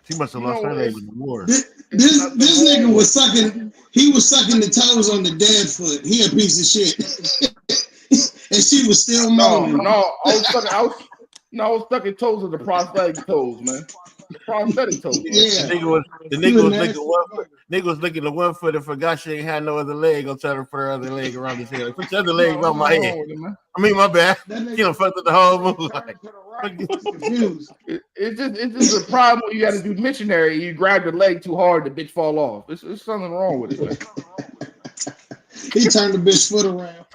She must have lost her leg in the war. This nigga was sucking. He was sucking the toes on the dead foot. He a piece of shit. And she was still moaning. No, I was sucking toes of the prosthetic toes, man. Prosthetic toes. Yeah. The nigga was licking the one foot and forgot she ain't had no other leg. I'll tell her to put her other leg around his head. Put your other leg around my head. I mean, my bad. You know, fucked up the whole move. It's just a problem when you got to do missionary. You grab the leg too hard, the bitch fall off. There's something wrong with it, man. He turned the bitch foot around.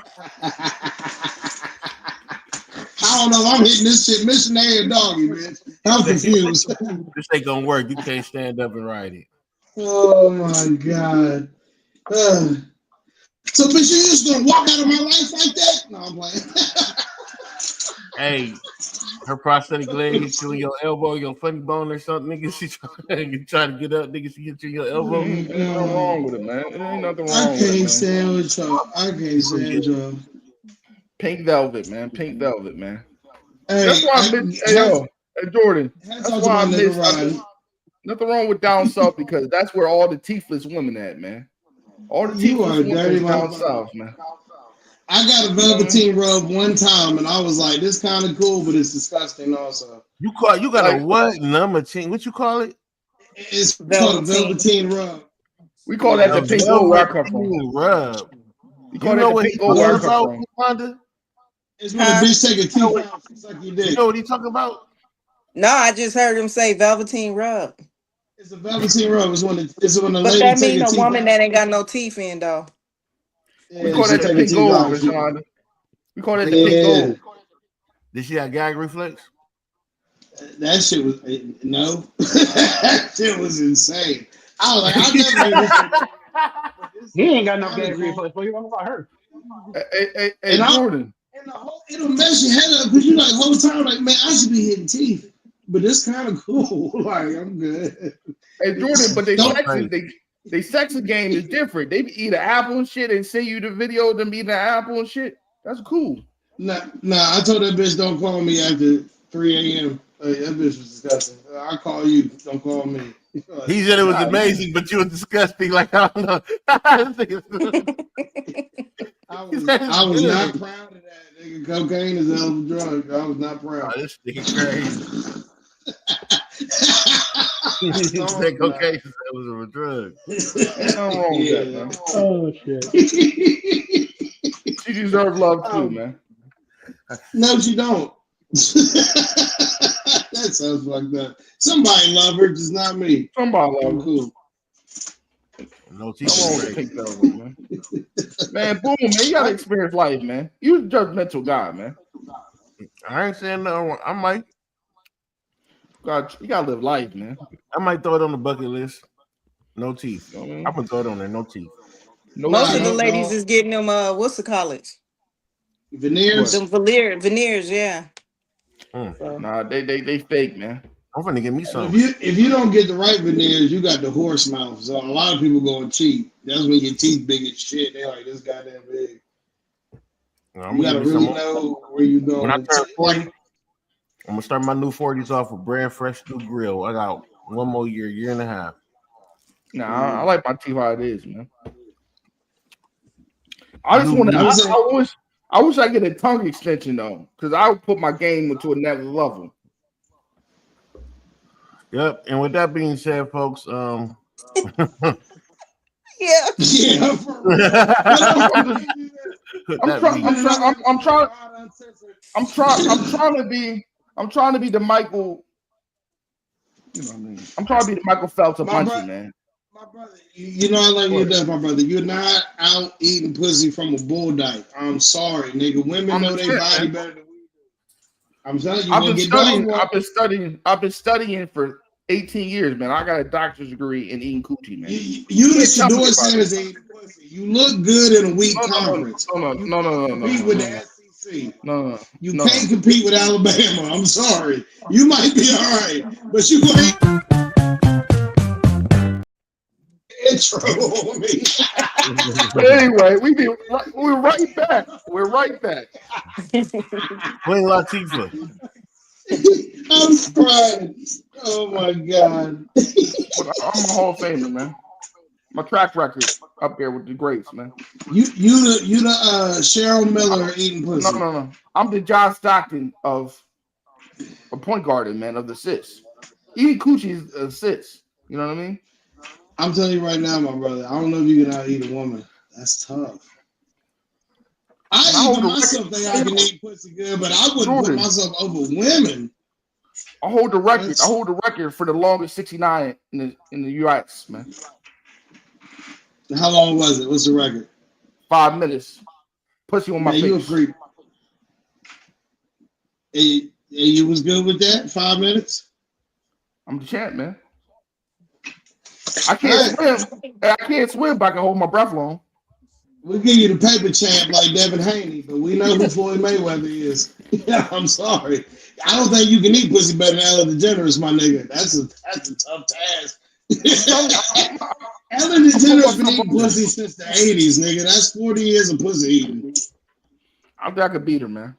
I don't know if I'm hitting this shit missionary or doggy, bitch. I'm confused. This ain't gonna work. You can't stand up and ride it. Oh my God. So, bitch, you just gonna walk out of my life like that? No, I'm playing. Hey, her prosthetic leg hit you in your elbow, your funny bone or something, nigga. She trying to get up, nigga. She hit you in your elbow. Ain't nothing wrong with it, man. It ain't nothing wrong I with it. can't stand with y'all. I can't stand y'all. Pink velvet, man. Pink velvet, man. Hey, that's why I miss. Hey, Jordan. That's why I miss. Nothing wrong with down south because that's where all the teethless women at, man. All the teethless women down south, man. I got a velveteen rub one time, and I was like, "This kind of cool, but it's disgusting." Also, you got a what? Number 10? What you call it? It's called a velveteen rub. We call that the pink gold where I come from. Rub. We call that the pink gold where I come from. It's when a bitch take a teeth out, it's like you did. You know what he talking about? No, I just heard him say velveteen rub. It's a velveteen rub. It's when the But lady that take mean a a teeth woman out. that ain't got no teeth in though. Yeah, we call that the pink gold, Rashonda. We call that the pink gold. Did she have gag reflex? That shit was no. That shit was insane. I was like, I never. He ain't got no gag reflex. What you talking about her? Hey Jordan. And it'll mess your head up because you like whole time like, man, I should be hitting teeth, but it's kind of cool. Like I'm good. Hey Jordan, but they sexy game is different. They eat an apple and shit and send you the video of them eating an apple and shit. That's cool. Nah. I told that bitch don't call me after 3 a.m. That bitch was disgusting. I call you. Don't call me. He said it was amazing, but you were disgusting. Like I don't know. I was not proud of that. Nigga, cocaine is a hell of a drug. I was not proud. Oh, this nigga crazy. He said cocaine was a drug. Ain't nothing wrong with that, man. Oh shit. She deserves love too, man. No, she don't. That sounds like that. Somebody love her, just not me. Somebody love her. Cool. No man. Man, boom, man. You gotta experience life, man. You a judgmental guy, man. I ain't saying no. I might. You gotta live life, man. I might throw it on the bucket list. No teeth. I'm gonna throw it on there. No teeth. Most of the ladies is getting them. What's the college? Veneers. Them veneers, yeah. Nah, they fake, man. I'm gonna get me some. If you don't get the right veneers, you got the horse mouth. So a lot of people going cheap. That's when your teeth big as shit. They're like, this goddamn big. You gotta really know where you going. When I turn 40, I'm gonna start my new 40s off with brand fresh new grill. I got one more year and a half. Nah, I like my teeth how it is, man. I just want to. I wish I get a tongue extension though, because I would put my game into another level. Yep. And with that being said, folks, yeah. I'm trying to be the Michael. You know what I mean? I'm trying to be the Michael Phelps of punching, man. My brother, you know I love you to death, my brother. You're not out eating pussy from a bull dyke. I'm sorry, nigga. Women know their body better than we do. I'm telling you, I've been studying for 18 years, man. I got a doctor's degree in eating coochie, man. You the Shador Sanders eating pussy. You look good in a weak conference. No. Compete with the SEC. No. You can't compete with Alabama. I'm sorry. You might be all right, but you ain't. Intro on me. Anyway, we're right back. We're right back. Queen Latifah. I'm crying. Oh my god. I'm a Hall of Famer, man. My track record up there with the greats, man. You the Cheryl Miller eating pussy. No. I'm the John Stockton of a point guard, man, of the sis. Eating coochie is a sis. You know what I mean? I'm telling you right now, my brother. I don't know if you can out eat a woman. That's tough. I even myself think I can eat pussy good, but I wouldn't put myself over women. I hold the record. I hold the record for the longest 69 in the U.S., man. How long was it? What's the record? 5 minutes. Pussy on my face. You a creep. And you was good with that? 5 minutes? I'm the champ, man. I can't swim, but I can hold my breath long. We'll give you the paper champ like Devin Haney, but we know who Floyd Mayweather is. Yeah, I'm sorry. I don't think you can eat pussy better than Ellen DeGeneres, my nigga. That's a tough task. Ellen DeGeneres been eating pussy since the 80s, nigga. That's 40 years of pussy eating. I think I could beat her, man.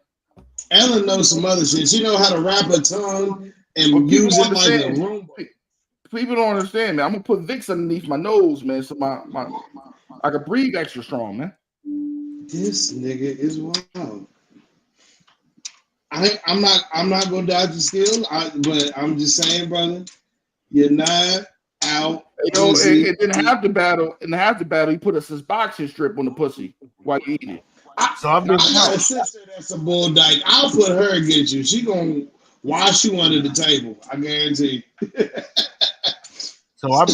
Ellen knows some other shit. She know how to wrap her tongue and use it like a Roomba. People don't understand, man. I'm gonna put Vicks underneath my nose, man, so my I can breathe extra strong, man. This nigga is wild. I'm not gonna dodge the skill, but I'm just saying, brother, you're not out. Yo, it didn't have to battle. In half the battle, he put a boxing strip on the pussy while you eat it. So I've been I got a sister that's a bull dyke. I'll put her against you. She gonna wash you under the table. I guarantee. so I've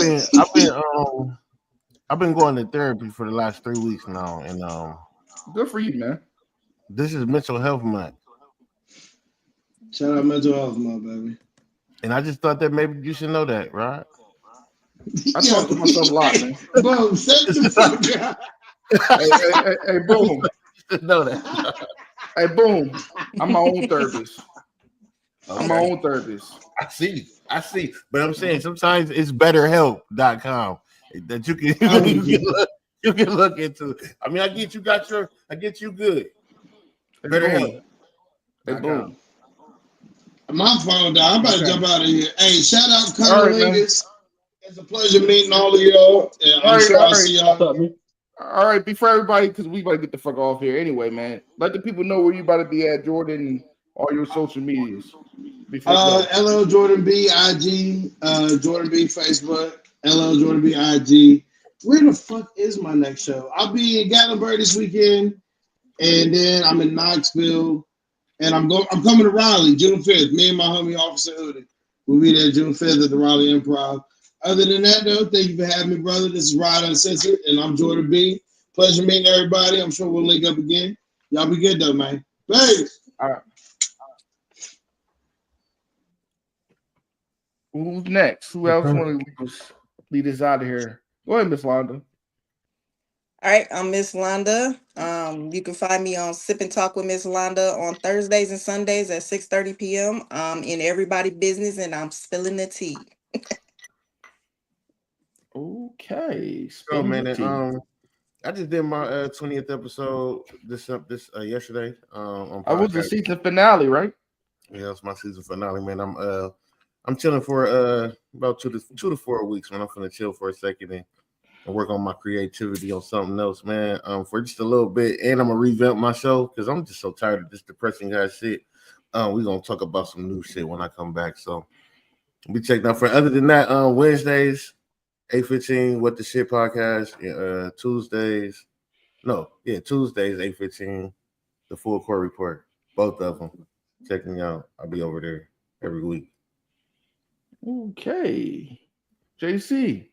been going to therapy for the last 3 weeks now, and Good for you, man. this is mental health month, Shout out mental health, my baby. and I just thought that maybe you should know that, right? I talk to myself a lot, man. Boom, shut the fuck up. Hey, boom. You should know that. Hey, boom. I'm my own therapist. I'm my Okay. own therapist. I see. But I'm saying sometimes it's betterhelp.com that you can look into. I mean, I get you good. Hey, BetterHelp. Hey, boom. My phone died. I'm about to jump out of here. Hey, shout out All right, Cunnilingus. It's a pleasure meeting all of y'all. And I'm sure I'll see y'all. What's up, man? All right, before everybody, because we about to get the fuck off here anyway, man. Let the people know where you about to be at, Jordan, and all your social medias. LL Jordan B, IG, Jordan B, Facebook, LL Jordan B, IG. Where the fuck is my next show? I'll be in Gatlinburg this weekend, and then I'm in Knoxville, and I'm coming to Raleigh June 5th. Me and my homie Officer Hoodie will be there June 5th at the Raleigh Improv. Other than that, though, thank you for having me, brother. This is Rod Uncensored, and I'm Jordan B. Pleasure meeting everybody. I'm sure we'll link up again. Y'all be good, though, man. Peace. All right. Who's next? Who else want to lead us out of here? Go ahead, Miss Londa. All right, I'm Miss Londa. You can find me on Sip and Talk with Miss Londa on Thursdays and Sundays at 6:30 p.m. I'm in everybody's business, and I'm spilling the tea. Okay. So, man, I just did my 20th episode this yesterday. I was the season finale, right? Yeah, it's my season finale, man. I'm chilling for about 2 to 4 weeks, man. I'm gonna chill for a second and work on my creativity on something else, man. For just a little bit, and I'm gonna revamp my show because I'm just so tired of this depressing guy shit. We're gonna talk about some new shit when I come back. So be checking out for. Other than that, Wednesdays 8:15 What the Shit podcast. Tuesdays 8:15 The Full Court Report. Both of them. Checking me out. I'll be over there every week. Okay. JC.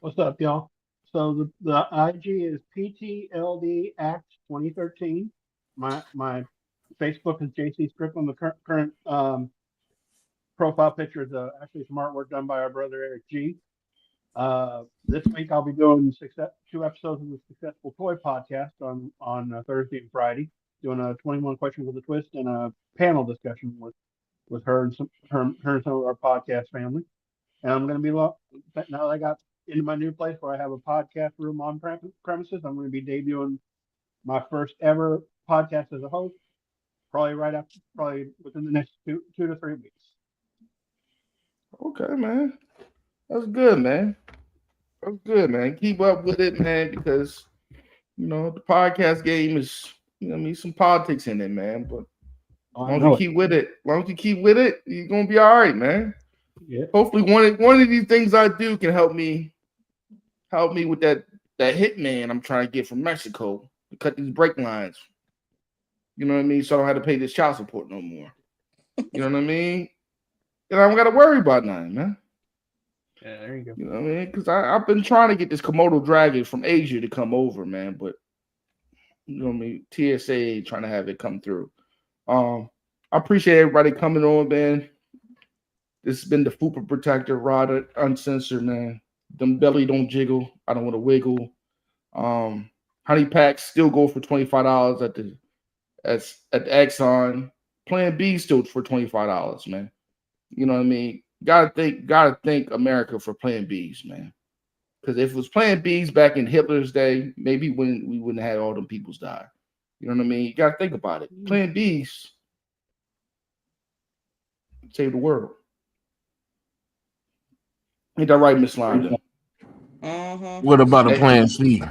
What's up, y'all? So the IG is PTLD Act 2013. My Facebook is JC Strickland. The current profile picture is actually some artwork done by our brother Eric G. This week I'll be doing 2 episodes of the Successful Toy podcast on Thursday and Friday, doing a 21 questions with a twist and a panel discussion with her and some of our podcast family. And I'm going to be now that I got into my new place where I have a podcast room on premises. I'm going to be debuting my first ever podcast as a host, probably within the next 2 to 3 weeks. Okay, man. That's good, man. That's good, man. Keep up with it, man, because the podcast game is, some politics in it, man. But as long as you keep with it, you're gonna be all right, man. Yeah. Hopefully, one of these things I do can help me with that hitman I'm trying to get from Mexico to cut these brake lines. You know what I mean? So I don't have to pay this child support no more. You know what I mean? And I don't got to worry about nothing, man. Yeah, there you go. You know what I mean? Because I've been trying to get this Komodo dragon from Asia to come over, man. But you know what I mean? TSA ain't trying to have it come through. I appreciate everybody coming on, man. This has been the Fupa Protector, Rod Uncensored, man. Them belly don't jiggle. I don't want to wiggle. Honey packs still go for $25 at the Exxon. Plan B still for $25, man. You know what I mean? Gotta thank America for Plan Bs, man. Because if it was Plan Bs back in Hitler's day, maybe we wouldn't have had all them peoples die. You know what I mean? You gotta think about it. Plan Bs save the world. Ain't that right, Miss Londa? Mm-hmm. What about a Plan C?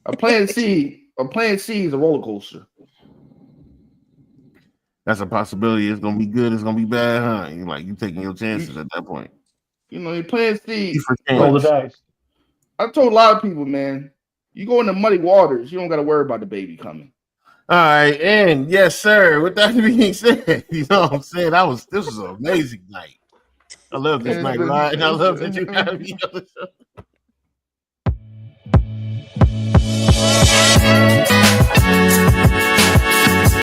A Plan C is a roller coaster. That's a possibility. It's gonna be good. It's gonna be bad, huh? You taking your chances at that point. You know, you plant seed. Roll the dice. I told a lot of people, man, you go into muddy waters, you don't got to worry about the baby coming. All right, and yes, sir. With that being said, you know what I'm saying? This was an amazing night. I love this night, right? And I love that you have me on the show.